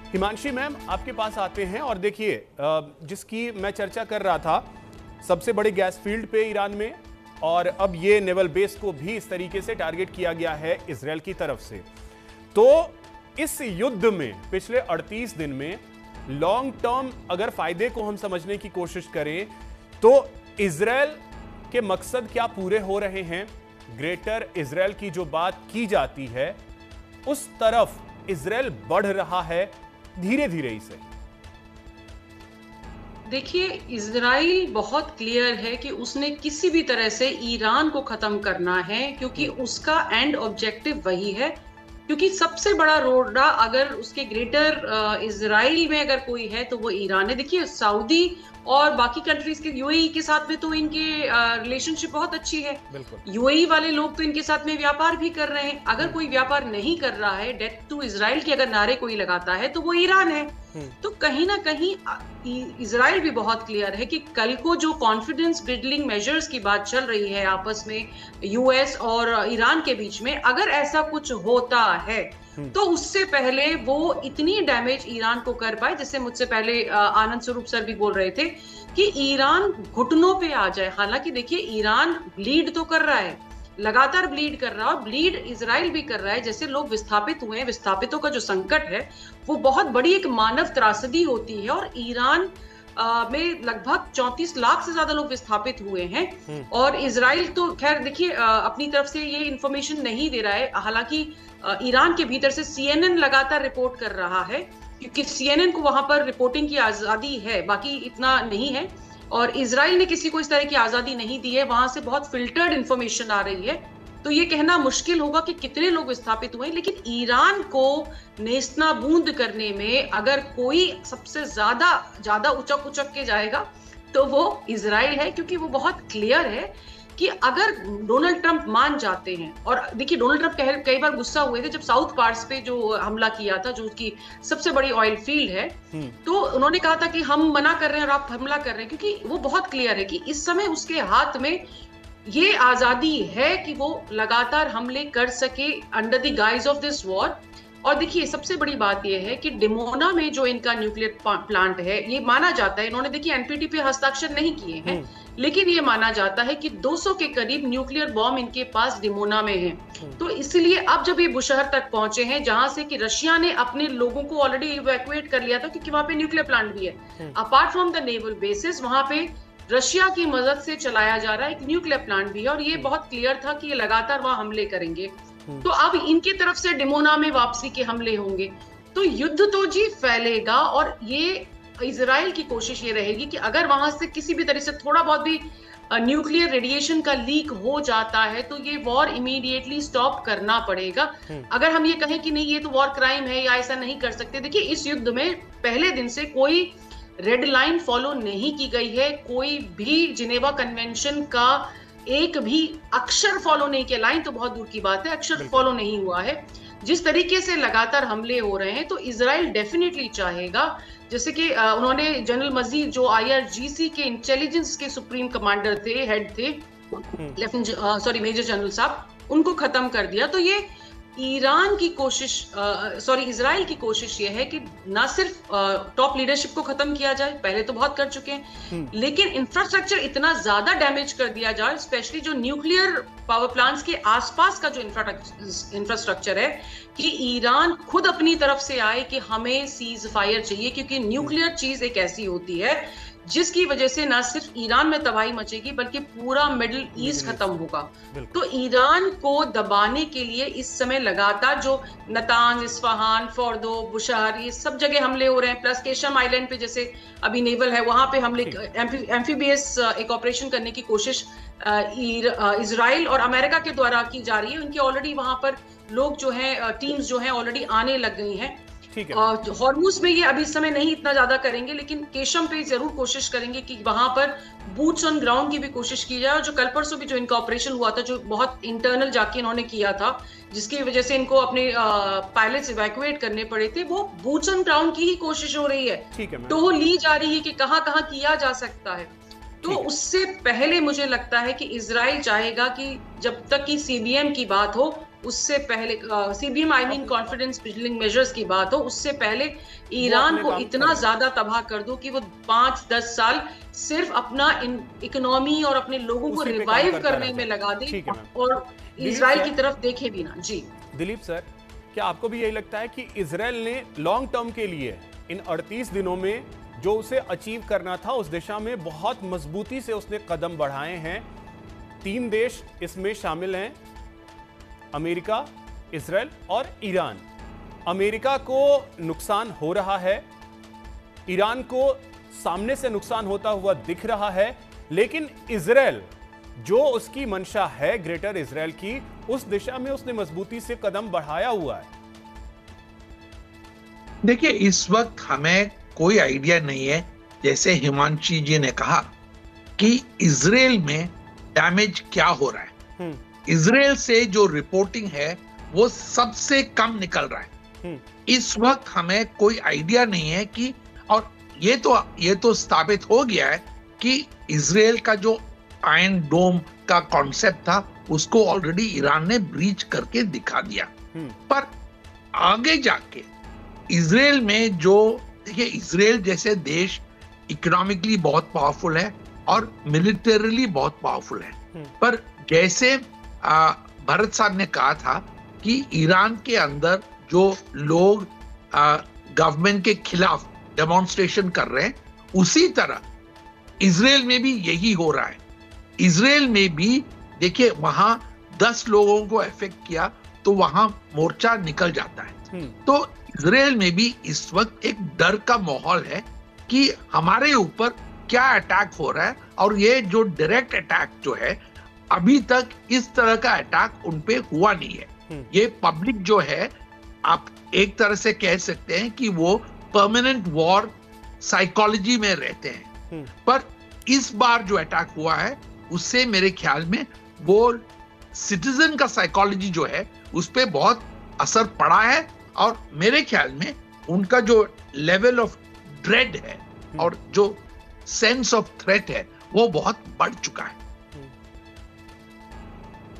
हिमांशी मैम आपके पास आते हैं और देखिए जिसकी मैं चर्चा कर रहा था, सबसे बड़े गैस फील्ड पे ईरान में, और अब ये नेवल बेस को भी इस तरीके से टारगेट किया गया है इजराइल की तरफ से। तो इस युद्ध में पिछले 38 दिन में लॉन्ग टर्म अगर फायदे को हम समझने की कोशिश करें तो इजराइल के मकसद क्या पूरे हो रहे हैं? ग्रेटर इजराइल की जो बात की जाती है उस तरफ इजराइल बढ़ रहा है धीरे धीरे ही से। देखिए, इजराइल बहुत क्लियर है कि उसने किसी भी तरह से ईरान को खत्म करना है, क्योंकि उसका एंड ऑब्जेक्टिव वही है। क्योंकि सबसे बड़ा रोड़ा अगर उसके ग्रेटर इजराइल में अगर कोई है तो वो ईरान है। देखिए, सऊदी और बाकी कंट्रीज के यूएई के साथ में तो इनके रिलेशनशिप बहुत अच्छी है। यूएई वाले लोग तो इनके साथ में व्यापार भी कर रहे हैं। अगर कोई व्यापार नहीं कर रहा है, डेथ टू इजराइल के अगर नारे कोई लगाता है तो वो ईरान है। तो कहीं ना कहीं इजराइल भी बहुत क्लियर है कि कल को जो कॉन्फिडेंस बिल्डिंग मेजर्स की बात चल रही है आपस में यूएस और ईरान के बीच में, अगर ऐसा कुछ होता है तो उससे पहले वो इतनी डैमेज ईरान को कर पाए, जैसे मुझसे पहले आनंद स्वरूप सर भी बोल रहे थे कि ईरान घुटनों पे आ जाए। हालांकि देखिए, ईरान ब्लीड तो कर रहा है, लगातार ब्लीड कर रहा है, और ब्लीड इजराइल भी कर रहा है। जैसे लोग विस्थापित हुए हैं, विस्थापितों का जो संकट है वो बहुत बड़ी एक मानव त्रासदी होती है, और ईरान में लगभग 34 लाख से ज्यादा लोग विस्थापित हुए हैं। और इजराइल तो खैर देखिए अपनी तरफ से ये इंफॉर्मेशन नहीं दे रहा है। हालांकि ईरान के भीतर से CNN लगातार रिपोर्ट कर रहा है, क्योंकि CNN को वहां पर रिपोर्टिंग की आजादी है, बाकी इतना नहीं है। और इजराइल ने किसी को इस तरह की आजादी नहीं दी है, वहां से बहुत फिल्टर्ड इंफॉर्मेशन आ रही है। तो ये कहना मुश्किल होगा कि कितने लोग विस्थापित हुए, लेकिन ईरान को नेस्तनाबूद करने में अगर कोई सबसे ज्यादा उचक के जाएगा तो वो इजराइल है, क्योंकि वो बहुत क्लियर है कि अगर डोनाल्ड ट्रंप मान जाते हैं, और देखिए डोनाल्ड ट्रंप कई बार गुस्सा हुए थे जब साउथ पार्स पे जो हमला किया था, जो उसकी सबसे बड़ी ऑयल फील्ड है, तो उन्होंने कहा था कि हम मना कर रहे हैं और आप हमला कर रहे हैं, क्योंकि वो बहुत क्लियर है कि इस समय उसके हाथ में ये आजादी है कि वो लगातार हमले कर सके under the guys of this war. और देखिए सबसे बड़ी बात यह है कि डिमोना में जो इनका न्यूक्लियर प्लांट है, ये माना जाता है, इन्होंने देखिए एनपीटी पे हस्ताक्षर नहीं किए हैं, लेकिन ये माना जाता है कि 200 के करीब न्यूक्लियर बॉम्ब इनके पास डिमोना में है। तो इसलिए अब जब ये बुशहर तक पहुंचे हैं, जहां से कि रशिया ने अपने लोगों को ऑलरेडी इवैक्यूएट कर लिया था, क्योंकि वहां पे न्यूक्लियर प्लांट भी है, apart from the naval basis वहां पे रशिया की मदद से चलाया जा रहा है एक न्यूक्लियर प्लांट भी है, और ये बहुत क्लियर था कि ये लगातार वहां हमले करेंगे। तो अब इनकी तरफ से डिमोना में वापसी के हमले होंगे, तो युद्ध तो जी फैलेगा। और ये इजराइल की कोशिश ये रहेगी कि अगर वहां से किसी भी तरह से थोड़ा बहुत भी न्यूक्लियर रेडिएशन का लीक हो जाता है, तो ये वॉर इमीडिएटली स्टॉप करना पड़ेगा। अगर हम ये कहें कि नहीं ये तो वॉर क्राइम है या ऐसा नहीं कर सकते, देखिए इस युद्ध में पहले दिन से कोई रेड लाइन फॉलो नहीं की गई है, कोई भी जिनेवा कन्वेंशन का एक भी अक्षर फॉलो नहीं किया, लाइन तो बहुत दूर की बात है, अक्षर फॉलो नहीं हुआ है। जिस तरीके से लगातार हमले हो रहे हैं, तो इजराइल डेफिनेटली चाहेगा, जैसे कि उन्होंने जनरल मजीद जो IRGC के इंटेलिजेंस के सुप्रीम कमांडर थे, हेड थे, मेजर जनरल साहब, उनको खत्म कर दिया। तो ये ईरान की कोशिश इजराइल की कोशिश ये है कि ना सिर्फ टॉप लीडरशिप को खत्म किया जाए, पहले तो बहुत कर चुके हैं, लेकिन इंफ्रास्ट्रक्चर इतना ज्यादा डैमेज कर दिया जाए, स्पेशली जो न्यूक्लियर पावर प्लांट्स के आसपास का जो इंफ्रास्ट्रक्चर है, कि ईरान खुद अपनी तरफ से आए कि हमें सीज फायर चाहिए, क्योंकि न्यूक्लियर चीज एक ऐसी होती है जिसकी वजह से ना सिर्फ ईरान में तबाही मचेगी बल्कि पूरा मिडिल ईस्ट खत्म होगा। तो ईरान को दबाने के लिए इस समय लगातार जो नतांज, इस्फहान, फोर्दो, बुशहर, ये सब जगह हमले हो रहे हैं, प्लस केशम आइलैंड पे जैसे अभी नेवल है वहां पे हमले, एम्फीबियस एक ऑपरेशन करने की कोशिश इजराइल और अमेरिका के द्वारा की जा रही है। उनके ऑलरेडी वहां पर लोग जो हैं, टीम्स जो हैं ऑलरेडी आने लग गई हैं। हॉर्मुज में ये अभी इस समय नहीं इतना ज्यादा करेंगे, लेकिन केशम पे जरूर कोशिश करेंगे कि वहां पर बूट्स ऑन ग्राउंड की भी कोशिश की जाए। और जो कल परसों भी जो इनका ऑपरेशन हुआ था, जो बहुत इंटरनल जाके इन्होंने किया था, जिसकी वजह से इनको अपने पायलट्स इवैक्यूएट करने पड़े थे, वो बूट्स ऑन ग्राउंड की ही कोशिश हो रही है, तो वो ली जा रही है कि कहाँ कहाँ किया जा सकता है। तो उससे पहले मुझे लगता है कि इजराइल चाहेगा कि जब तक की CBM की बात हो, उससे पहले CBM I mean confidence building measures की बात हो, उससे पहले ईरान को इतना ज्यादा तबाह कर दो कि वो 5-10 साल सिर्फ अपना इकोनॉमी और अपने लोगों को रिवाइव करने में लगा दे और इजराइल की तरफ देखे भी ना। जी दिलीप सर, क्या आपको भी यही लगता है कि इजराइल ने लॉन्ग टर्म के लिए इन 38 दिनों में जो उसे अचीव करना था उस दिशा में बहुत मजबूती से उसने कदम बढ़ाए हैं? 3 देश इसमें शामिल हैं, अमेरिका, इजराइल और ईरान। अमेरिका को नुकसान हो रहा है, ईरान को सामने से नुकसान होता हुआ दिख रहा है, लेकिन इजराइल जो उसकी मंशा है ग्रेटर इजराइल की, उस दिशा में उसने मजबूती से कदम बढ़ाया हुआ है। देखिए इस वक्त हमें कोई आइडिया नहीं है, जैसे हिमांशी जी ने कहा कि इजराइल में डैमेज क्या हो रहा है। इजराइल से जो रिपोर्टिंग है वो सबसे कम निकल रहा है। इस वक्त हमें कोई आइडिया नहीं है कि, और ये तो स्थापित हो गया है कि इजराइल का जो आयरन डोम का कॉन्सेप्ट था उसको ऑलरेडी ईरान ने ब्रीच करके दिखा दिया। पर आगे जाके इजराइल में जो, देखिए इजराइल जैसे देश इकोनॉमिकली बहुत पावरफुल है और मिलिटरीली बहुत पावरफुल है, पर जैसे भरत साहब ने कहा था कि ईरान के अंदर जो लोग गवर्नमेंट के खिलाफ डेमोन्स्ट्रेशन कर रहे हैं, उसी तरह इजराइल में भी यही हो रहा है। इजराइल में भी देखिए वहां 10 लोगों को अफेक्ट किया तो वहां मोर्चा निकल जाता है। तो इजराइल में भी इस वक्त एक डर का माहौल है कि हमारे ऊपर क्या अटैक हो रहा है, और ये जो डायरेक्ट अटैक जो है, अभी तक इस तरह का अटैक उन पे हुआ नहीं है। ये पब्लिक जो है, आप एक तरह से कह सकते हैं कि वो परमानेंट वॉर साइकोलॉजी में रहते हैं, पर इस बार जो अटैक हुआ है उससे मेरे ख्याल में वो सिटीजन का साइकोलॉजी जो है उस पर बहुत असर पड़ा है, और मेरे ख्याल में उनका जो लेवल ऑफ ड्रेड है और जो सेंस ऑफ थ्रेट है वो बहुत बढ़ चुका है।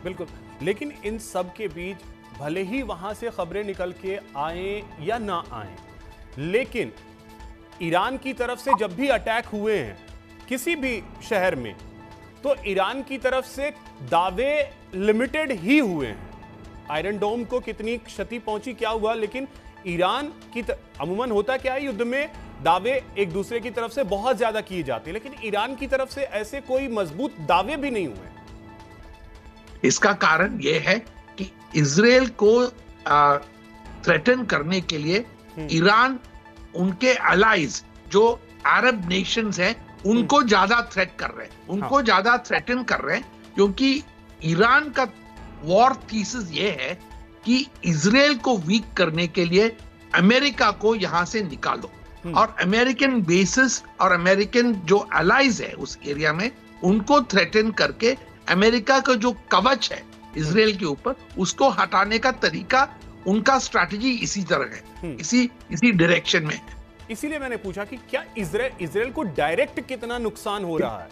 बिल्कुल, लेकिन इन सब के बीच भले ही वहां से खबरें निकल के आए या ना आए, लेकिन ईरान की तरफ से जब भी अटैक हुए हैं किसी भी शहर में, तो ईरान की तरफ से दावे लिमिटेड ही हुए हैं। आयरन डोम को कितनी क्षति पहुंची, क्या हुआ, लेकिन ईरान की अमूमन होता क्या है, युद्ध में दावे एक दूसरे की तरफ से बहुत ज्यादा किए जाते हैं, लेकिन ईरान की तरफ से ऐसे कोई मजबूत दावे भी नहीं हुए। इसका कारण यह है कि इजराइल को थ्रेटन करने के लिए ईरान उनके अलाइज जो अरब नेशंस हैं उनको ज्यादा थ्रेट कर रहे हैं, उनको ज्यादा थ्रेटन कर रहे हैं, क्योंकि ईरान का वॉर थीसिस ये है कि इजराइल को वीक करने के लिए अमेरिका को यहां से निकालो, और अमेरिकन बेसिस और अमेरिकन जो अलाइज है उस एरिया में उनको थ्रेटन करके अमेरिका का जो कवच है इजराइल के ऊपर उसको हटाने का तरीका, उनका स्ट्रैटेजी इसी तरह है, इसी डायरेक्शन में है। इसीलिए मैंने पूछा कि क्या इजराइल को डायरेक्ट कितना नुकसान हो रहा है।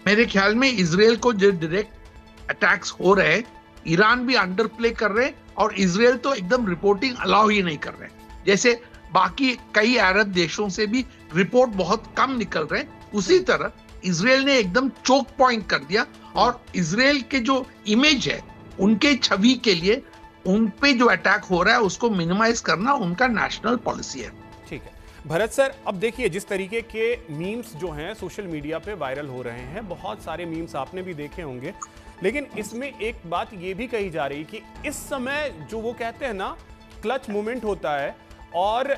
मेरे ख्याल में इजराइल को जो डायरेक्ट अटैक्स हो रहे हैं, ईरान भी अंडर प्ले कर रहे हैं, और इजराइल तो एकदम रिपोर्टिंग अलाउ ही नहीं कर रहे हैं। जैसे बाकी कई अरब देशों से भी रिपोर्ट बहुत कम निकल रहे हैं, उसी तरह इजराइल ने एकदम चोक पॉइंट कर दिया, और इजराइल के जो इमेज है उनके छवि के लिए उन पे जो अटैक हो रहा है उसको मिनिमाइज करना उनका नेशनल पॉलिसी है। ठीक है भरत सर, अब देखिए जिस तरीके के मीम्स जो हैं सोशल मीडिया पे वायरल हो रहे हैं, बहुत सारे मीम्स आपने भी देखे होंगे, लेकिन इसमें एक बात ये भी कही जा रही कि इस समय जो वो कहते हैं ना क्लच मोमेंट होता है, और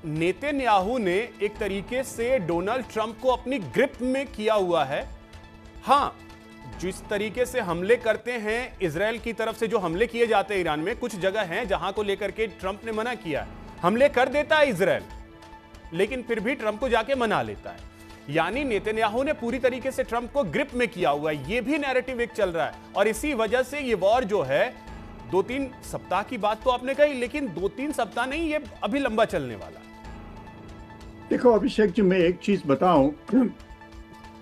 नेतन्याहू ने एक तरीके से डोनाल्ड ट्रंप को अपनी ग्रिप में किया हुआ है। हाँ, जिस तरीके से हमले करते हैं इजराइल की तरफ से, जो हमले किए जाते हैं ईरान में, कुछ जगह हैं जहां को लेकर के ट्रंप ने मना किया है, हमले कर देता है इजराइल, लेकिन फिर भी ट्रंप को जाके मना लेता है। यानी नेतन्याहू ने पूरी तरीके से ट्रंप को ग्रिप में किया हुआ है, यह भी नैरेटिव एक चल रहा है, और इसी वजह से ये वॉर जो है 2-3 सप्ताह की बात तो आपने कही, लेकिन 2-3 सप्ताह नहीं, ये अभी लंबा चलने वाला है। देखो अभिषेक जी, मैं एक चीज बताऊं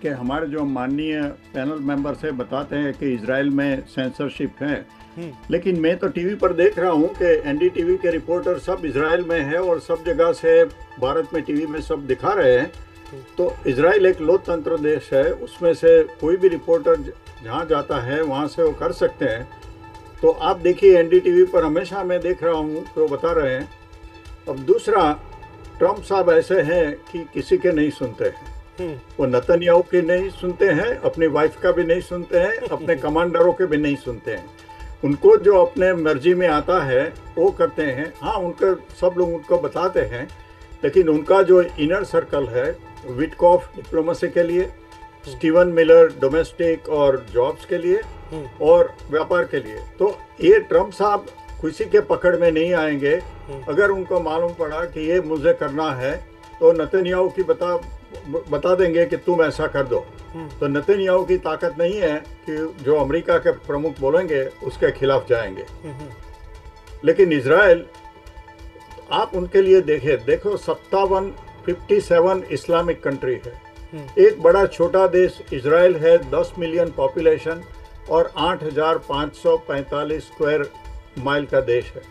कि हमारे जो माननीय पैनल मेंबर से बताते हैं कि इजराइल में सेंसरशिप है, लेकिन मैं तो टीवी पर देख रहा हूं कि एनडीटीवी के रिपोर्टर सब इजराइल में है और सब जगह से भारत में टीवी में सब दिखा रहे हैं। तो इजराइल एक लोकतंत्र देश है, उसमें से कोई भी रिपोर्टर जहां जाता है वहां से वो कर सकते हैं। तो आप देखिए एनडीटीवी पर हमेशा मैं देख रहा हूं कि वो बता रहे हैं। अब दूसरा, ट्रंप साहब ऐसे हैं कि किसी के नहीं सुनते हैं, वो नेतन्याहू के नहीं सुनते हैं, अपनी वाइफ का भी नहीं सुनते हैं, अपने कमांडरों के भी नहीं सुनते हैं। उनको जो अपने मर्जी में आता है वो करते हैं। हाँ, उनके सब लोग उनको बताते हैं, लेकिन उनका जो इनर सर्कल है, विटकॉफ डिप्लोमेसी के लिए, स्टीवन मिलर डोमेस्टिक और जॉब्स के लिए और व्यापार के लिए, तो ये ट्रंप साहब किसी के पकड़ में नहीं आएंगे। अगर उनको मालूम पड़ा कि ये मुझे करना है तो नेतन्याहू की बता देंगे कि तुम ऐसा कर दो। तो नेतन्याहू की ताकत नहीं है कि जो अमेरिका के प्रमुख बोलेंगे उसके खिलाफ जाएंगे। लेकिन इजराइल, आप उनके लिए देखो 57 इस्लामिक कंट्री है, एक बड़ा छोटा देश इजराइल है, 10 मिलियन पॉपुलेशन और 8,545 स्क्वायर माइल का देश है।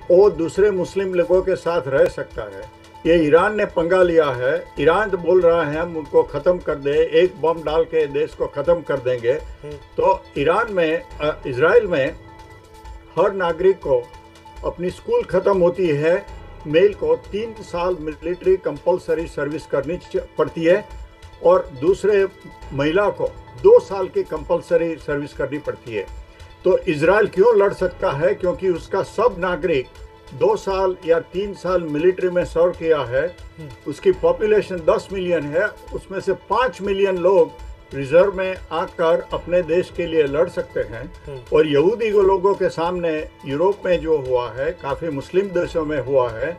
वो दूसरे मुस्लिम लोगों के साथ रह सकता है। ये ईरान ने पंगा लिया है, ईरान तो बोल रहा है हम उनको ख़त्म कर दे, एक बम डाल के देश को ख़त्म कर देंगे। तो इजराइल में हर नागरिक को अपनी स्कूल ख़त्म होती है, मेल को 3 साल मिलिट्री कंपलसरी सर्विस करनी पड़ती है, और दूसरे महिला को 2 साल की कंपलसरी सर्विस करनी पड़ती है। तो इजराइल क्यों लड़ सकता है? क्योंकि उसका सब नागरिक 2 साल या 3 साल मिलिट्री में सर्व किया है। उसकी पॉपुलेशन 10 मिलियन है, उसमें से 5 मिलियन लोग रिजर्व में आकर अपने देश के लिए लड़ सकते हैं। और यहूदी लोगों के सामने यूरोप में जो हुआ है, काफ़ी मुस्लिम देशों में हुआ है,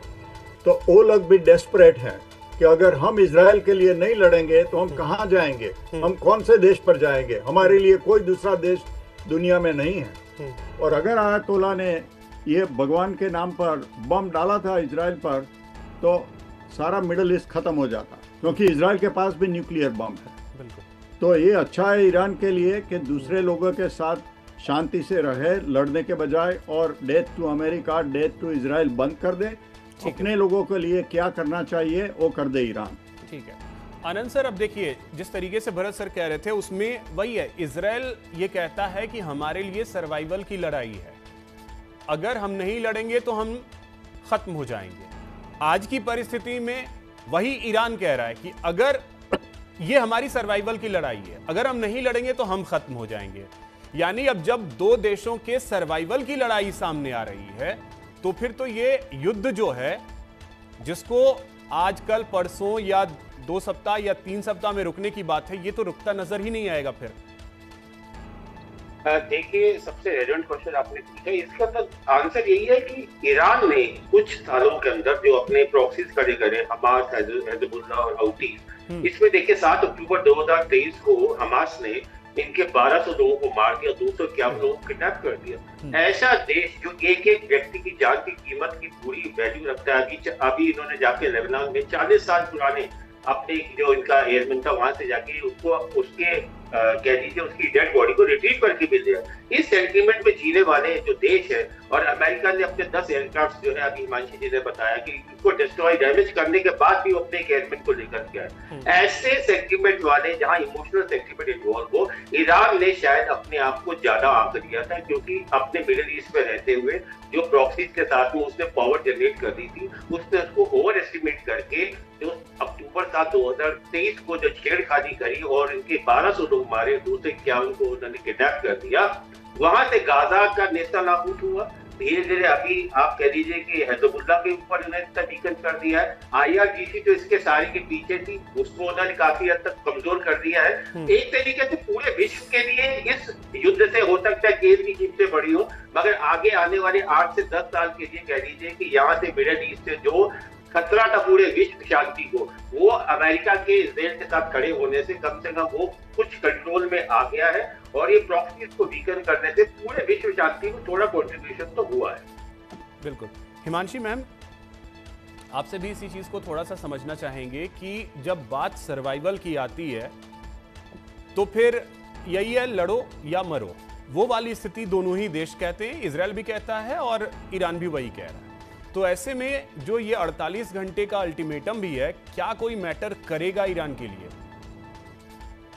तो वो लोग भी डेस्परेट हैं। कि अगर हम इजराइल के लिए नहीं लड़ेंगे तो हम कहाँ जाएंगे, हम कौन से देश पर जाएंगे, हमारे लिए कोई दूसरा देश दुनिया में नहीं है। और अगर आयतोला ने ये भगवान के नाम पर बम डाला था इजराइल पर, तो सारा मिडिल ईस्ट खत्म हो जाता, क्योंकि इजराइल के पास भी न्यूक्लियर बम है। तो ये अच्छा है ईरान के लिए कि दूसरे लोगों के साथ शांति से रहे लड़ने के बजाय, और death to America, death to Israel बंद कर दे। अपने लोगों के लिए क्या करना चाहिए वो कर दे ईरान। ठीक है आनंद सर, अब देखिए जिस तरीके से भरत सर कह रहे थे उसमें वही है, इजराइल ये कहता है कि हमारे लिए सर्वाइवल की लड़ाई है, अगर हम नहीं लड़ेंगे तो हम खत्म हो जाएंगे। आज की परिस्थिति में वही ईरान कह रहा है कि अगर ये हमारी सर्वाइवल की लड़ाई है, अगर हम नहीं लड़ेंगे तो हम खत्म हो जाएंगे। यानी अब जब दो देशों के सर्वाइवल की लड़ाई सामने आ रही है तो फिर तो ये युद्ध जो है, जिसको आज कल परसों या 2 सप्ताह या 3 सप्ताह में रुकने की बात है, ये तो रुकता नजर ही नहीं आएगा फिर। देखिए, सबसे रेलेवेंट क्वेश्चन आपने पूछा, इसका तो आंसर यही है कि ईरान ने कुछ सालों के अंदर जो अपने प्रॉक्सीज खड़े करे, हमास, हिजबुल्लाह और हौती, इसमें देखिए 7 अक्टूबर 2023 को हमास ने इनके 1200 लोगों को मार दिया, 251 लोगों को किडनैप कर दिया। ऐसा देश जो एक एक व्यक्ति की जान की कीमत की पूरी वैल्यू रखता है, अभी इन्होंने जाके लेबनान में 40 साल पुराने अपने जो इनका एयरमैन था वहां से जाके उसको उसके कह लीजिए उसकी डेड बॉडी को रिट्रीव करके भेज दिया। इस सेंटीमेंट में जीने वाले जो देश है, और अमेरिका ने अपने 10 एयरक्राफ्ट जो है, अभी हिमांशी जी ने बताया कि इसको डिस्ट्रॉय डैमेज करने के बाद भी अपने एक एयरमैन को लेकर के आए। ऐसे सेंटीमेंट वाले जहां इमोशनल सेंटीमेंट इन्वॉल्व हो, ईरान ने शायद अपने आप को ज्यादा आंक लिया था, क्योंकि अपने मिडिल ईस्ट में रहते हुए जो प्रॉक्सीज के साथ में उसने पावर जनरेट कर दी थी, उसने उसको ओवर एस्टिमेट करके जो अक्टूबर 7, 2023 को जो छेड़खानी करी और इनके 1200 लोग मारे, 251 को उन्होंने किडनैप कर दिया, वहां से गाजा का नेस्ता नाबूद हुआ। धीरे धीरे अभी आप कह लीजिए कि हिजबुल्लाह के ऊपर उन्होंने वीकन कर दिया है। IRGC जो इसके सारे के पीछे थी उसको उन्होंने काफी हद तक कमजोर कर दिया है। एक तरीके से पूरे विश्व के लिए इस युद्ध से हो सकता है केस की कीमतें बढ़ी हो, मगर आगे आने वाले 8 से 10 साल के लिए कह लीजिए कि यहाँ से मिडिल ईस्ट से जो खतरा था पूरे विश्व शांति को, वो अमेरिका के इजराइल के साथ खड़े होने से कम वो कुछ कंट्रोल में आ गया है, और ये प्रॉक्सीज को वीकन करने से पूरे विश्व शांति को थोड़ा कंट्रीब्यूशन तो हुआ है। बिल्कुल। हिमांशी मैम, आपसे भी इसी चीज को थोड़ा सा समझना चाहेंगे कि जब बात सर्वाइवल की आती है तो फिर यही है, लड़ो या मरो, वो वाली स्थिति दोनों ही देश कहते हैं, इजराइल भी कहता है और ईरान भी वही कह रहा है। तो ऐसे में जो ये 48 घंटे का अल्टीमेटम भी है, क्या कोई मैटर करेगा ईरान के लिए?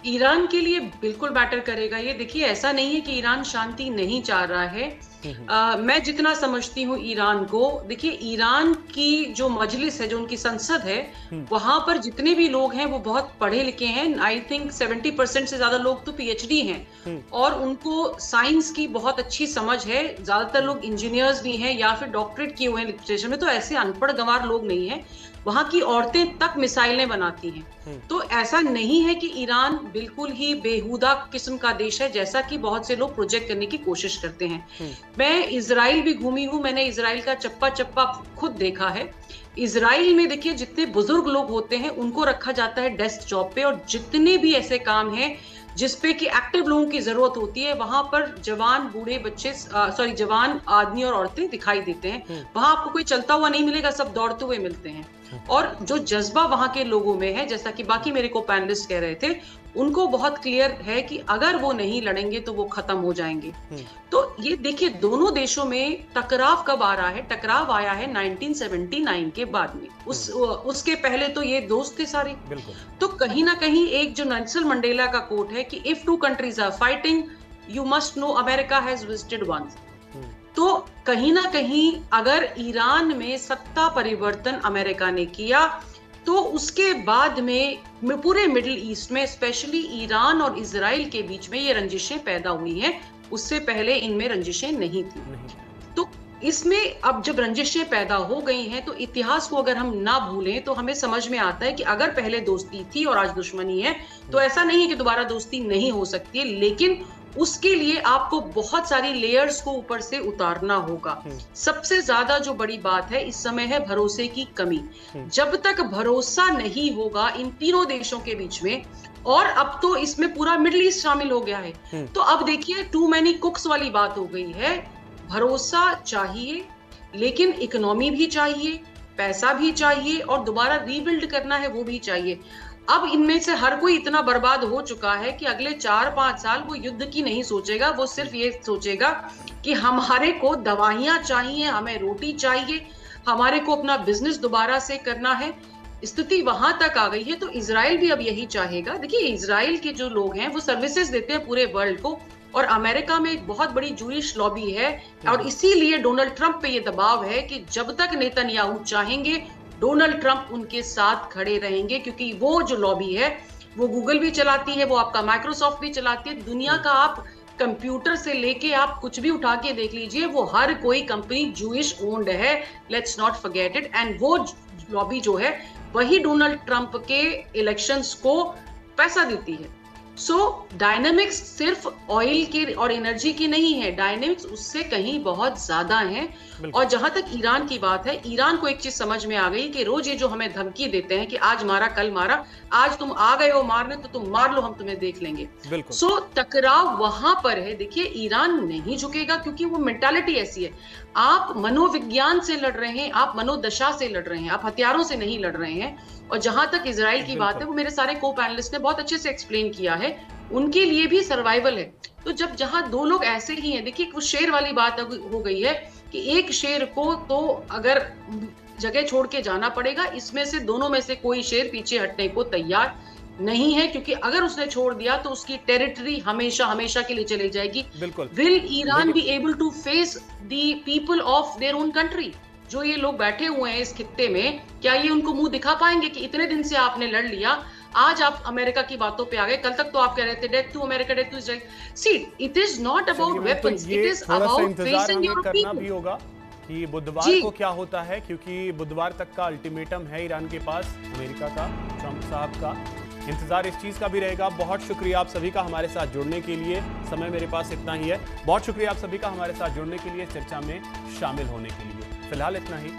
ईरान के लिए बिल्कुल मैटर करेगा। ये देखिए, ऐसा नहीं है कि ईरान शांति नहीं चाह रहा है। मैं जितना समझती हूँ ईरान को, देखिए ईरान की जो मजलिस है, जो उनकी संसद है, वहां पर जितने भी लोग हैं वो बहुत पढ़े लिखे हैं। आई थिंक 70% से ज्यादा लोग तो PhD हैं, और उनको साइंस की बहुत अच्छी समझ है। ज्यादातर लोग इंजीनियर्स भी हैं या फिर डॉक्टरेट किए हुए हैं लिटरेचर में, तो ऐसे अनपढ़ गंवार लोग नहीं है। वहां की औरतें तक मिसाइलें बनाती हैं। तो ऐसा नहीं है कि ईरान बिल्कुल ही बेहुदा किस्म का देश है, जैसा कि बहुत से लोग प्रोजेक्ट करने की कोशिश करते हैं। मैं इजराइल भी घूमी हूं, मैंने इजराइल का चप्पा चप्पा खुद देखा है। इजराइल में देखिए, जितने बुजुर्ग लोग होते हैं उनको रखा जाता है डेस्क जॉब पे, और जितने भी ऐसे काम हैं जिसपे कि एक्टिव लोगों की जरूरत होती है, वहां पर जवान बूढ़े बच्चे जवान आदमी और औरतें दिखाई देते हैं। वहां आपको कोई चलता हुआ नहीं मिलेगा, सब दौड़ते हुए मिलते हैं। और जो जज्बा वहां के लोगों में है, जैसा कि बाकी मेरे को पैनलिस्ट कह रहे थे, उनको बहुत क्लियर है कि अगर वो नहीं लड़ेंगे तो वो खत्म हो जाएंगे। तो ये देखिए, दोनों देशों में टकराव कब आ रहा है? टकराव आया है 1979 के बाद में। उसके पहले तो ये दोस्त थे सारे। तो कहीं ना कहीं एक जो नेल्सन मंडेला का कोट है कि if 2 countries are fighting, you must know America has visited once. तो कहीं ना कहीं अगर ईरान में सत्ता परिवर्तन अमेरिका ने किया, तो उसके बाद में पूरे मिडिल ईस्ट में, स्पेशली ईरान और इजराइल के बीच में ये रंजिशें पैदा हुई हैं। उससे पहले इनमें रंजिशें नहीं थी। तो इसमें अब जब रंजिशें पैदा हो गई हैं, तो इतिहास को अगर हम ना भूलें तो हमें समझ में आता है कि अगर पहले दोस्ती थी और आज दुश्मनी है, तो ऐसा नहीं है कि दोबारा दोस्ती नहीं हो सकती है। लेकिन उसके लिए आपको बहुत सारी लेयर्स को ऊपर से उतारना होगा। सबसे ज्यादा जो बड़ी बात है इस समय है भरोसे की कमी। जब तक भरोसा नहीं होगा इन तीनों देशों के बीच में, और अब तो इसमें पूरा मिडिल ईस्ट शामिल हो गया है, तो अब देखिए टू मैनी कुक्स वाली बात हो गई है। भरोसा चाहिए, लेकिन इकोनॉमी भी चाहिए, पैसा भी चाहिए, और दोबारा रीबिल्ड करना है वो भी चाहिए। अब इनमें से हर कोई इतना बर्बाद हो चुका है कि अगले 4-5 साल वो युद्ध की नहीं सोचेगा, वो सिर्फ ये सोचेगा कि हमारे को दवाइयां चाहिए, हमें रोटी चाहिए, हमारे को अपना बिजनेस दोबारा से करना है। स्थिति वहां तक आ गई है, तो इजराइल भी अब यही चाहेगा। देखिए, इजराइल के जो लोग हैं वो सर्विसेज देते हैं पूरे वर्ल्ड को, और अमेरिका में एक बहुत बड़ी जूइश लॉबी है, और इसीलिए डोनाल्ड ट्रंप पे ये दबाव है कि जब तक नेतन्याहू चाहेंगे डोनाल्ड ट्रंप उनके साथ खड़े रहेंगे, क्योंकि वो जो लॉबी है वो गूगल भी चलाती है, वो आपका माइक्रोसॉफ्ट भी चलाती है। दुनिया का आप कंप्यूटर से लेके आप कुछ भी उठा के देख लीजिए, वो हर कोई कंपनी जूइश ओन्ड है, let's not forget it. And वो लॉबी जो है वही डोनाल्ड ट्रंप के इलेक्शंस को पैसा देती है। सो डायनेमिक्स सिर्फ ऑयल की और एनर्जी की नहीं है, डायनेमिक्स उससे कहीं बहुत ज्यादा है। और जहां तक ईरान की बात है, ईरान को एक चीज समझ में आ गई कि रोज ये जो हमें धमकी देते हैं कि आज मारा कल मारा, आज तुम आ गए हो मारने तो तुम मार लो, हम तुम्हें देख लेंगे। सो टकराव वहां पर है। देखिए, ईरान नहीं झुकेगा, क्योंकि वो मेंटालिटी ऐसी है। आप मनोविज्ञान से लड़ रहे हैं, आप मनोदशा से लड़ रहे हैं, आप हथियारों से नहीं लड़ रहे हैं। और जहां तक इजराइल की बात है, वो मेरे सारे को पैनलिस्ट ने बहुत अच्छे से एक्सप्लेन किया है, उनके लिए भी सर्वाइवल है। तो जब जहां दो लोग ऐसे ही हैं, देखिए वो शेर वाली बात हो गई है कि एक शेर को तो अगर जगह छोड़ के जाना पड़ेगा, इसमें से दोनों में से कोई शेर पीछे हटने को तैयार नहीं है, क्योंकि अगर उसने छोड़ दिया तो उसकी टेरिटरी हमेशा हमेशा के लिए चली जाएगी। Will Iran be able to face the people of their own country? जो ये लोग बैठे हुए हैं इस खित्ते में, क्या ये उनको मुंह दिखा पाएंगे कि इतने दिन से आपने लड़ लिया, आज आप अमेरिका की बातों पे आ गए, कल तक तो आप कह रहे थे death to America, death to Israel. See, it is not about weapons, it is about facing your people. भी होगा कि बुधवार को क्या होता है, क्योंकि बुधवार तक का अल्टीमेटम है ईरान के पास, अमेरिका का, ट्रंप साहब का। इंतजार इस चीज का भी रहेगा। बहुत शुक्रिया आप सभी का हमारे साथ जुड़ने के लिए। समय मेरे पास इतना ही है। बहुत शुक्रिया आप सभी का हमारे साथ जुड़ने के लिए, चर्चा में शामिल होने के लिए। फिलहाल इतना ही।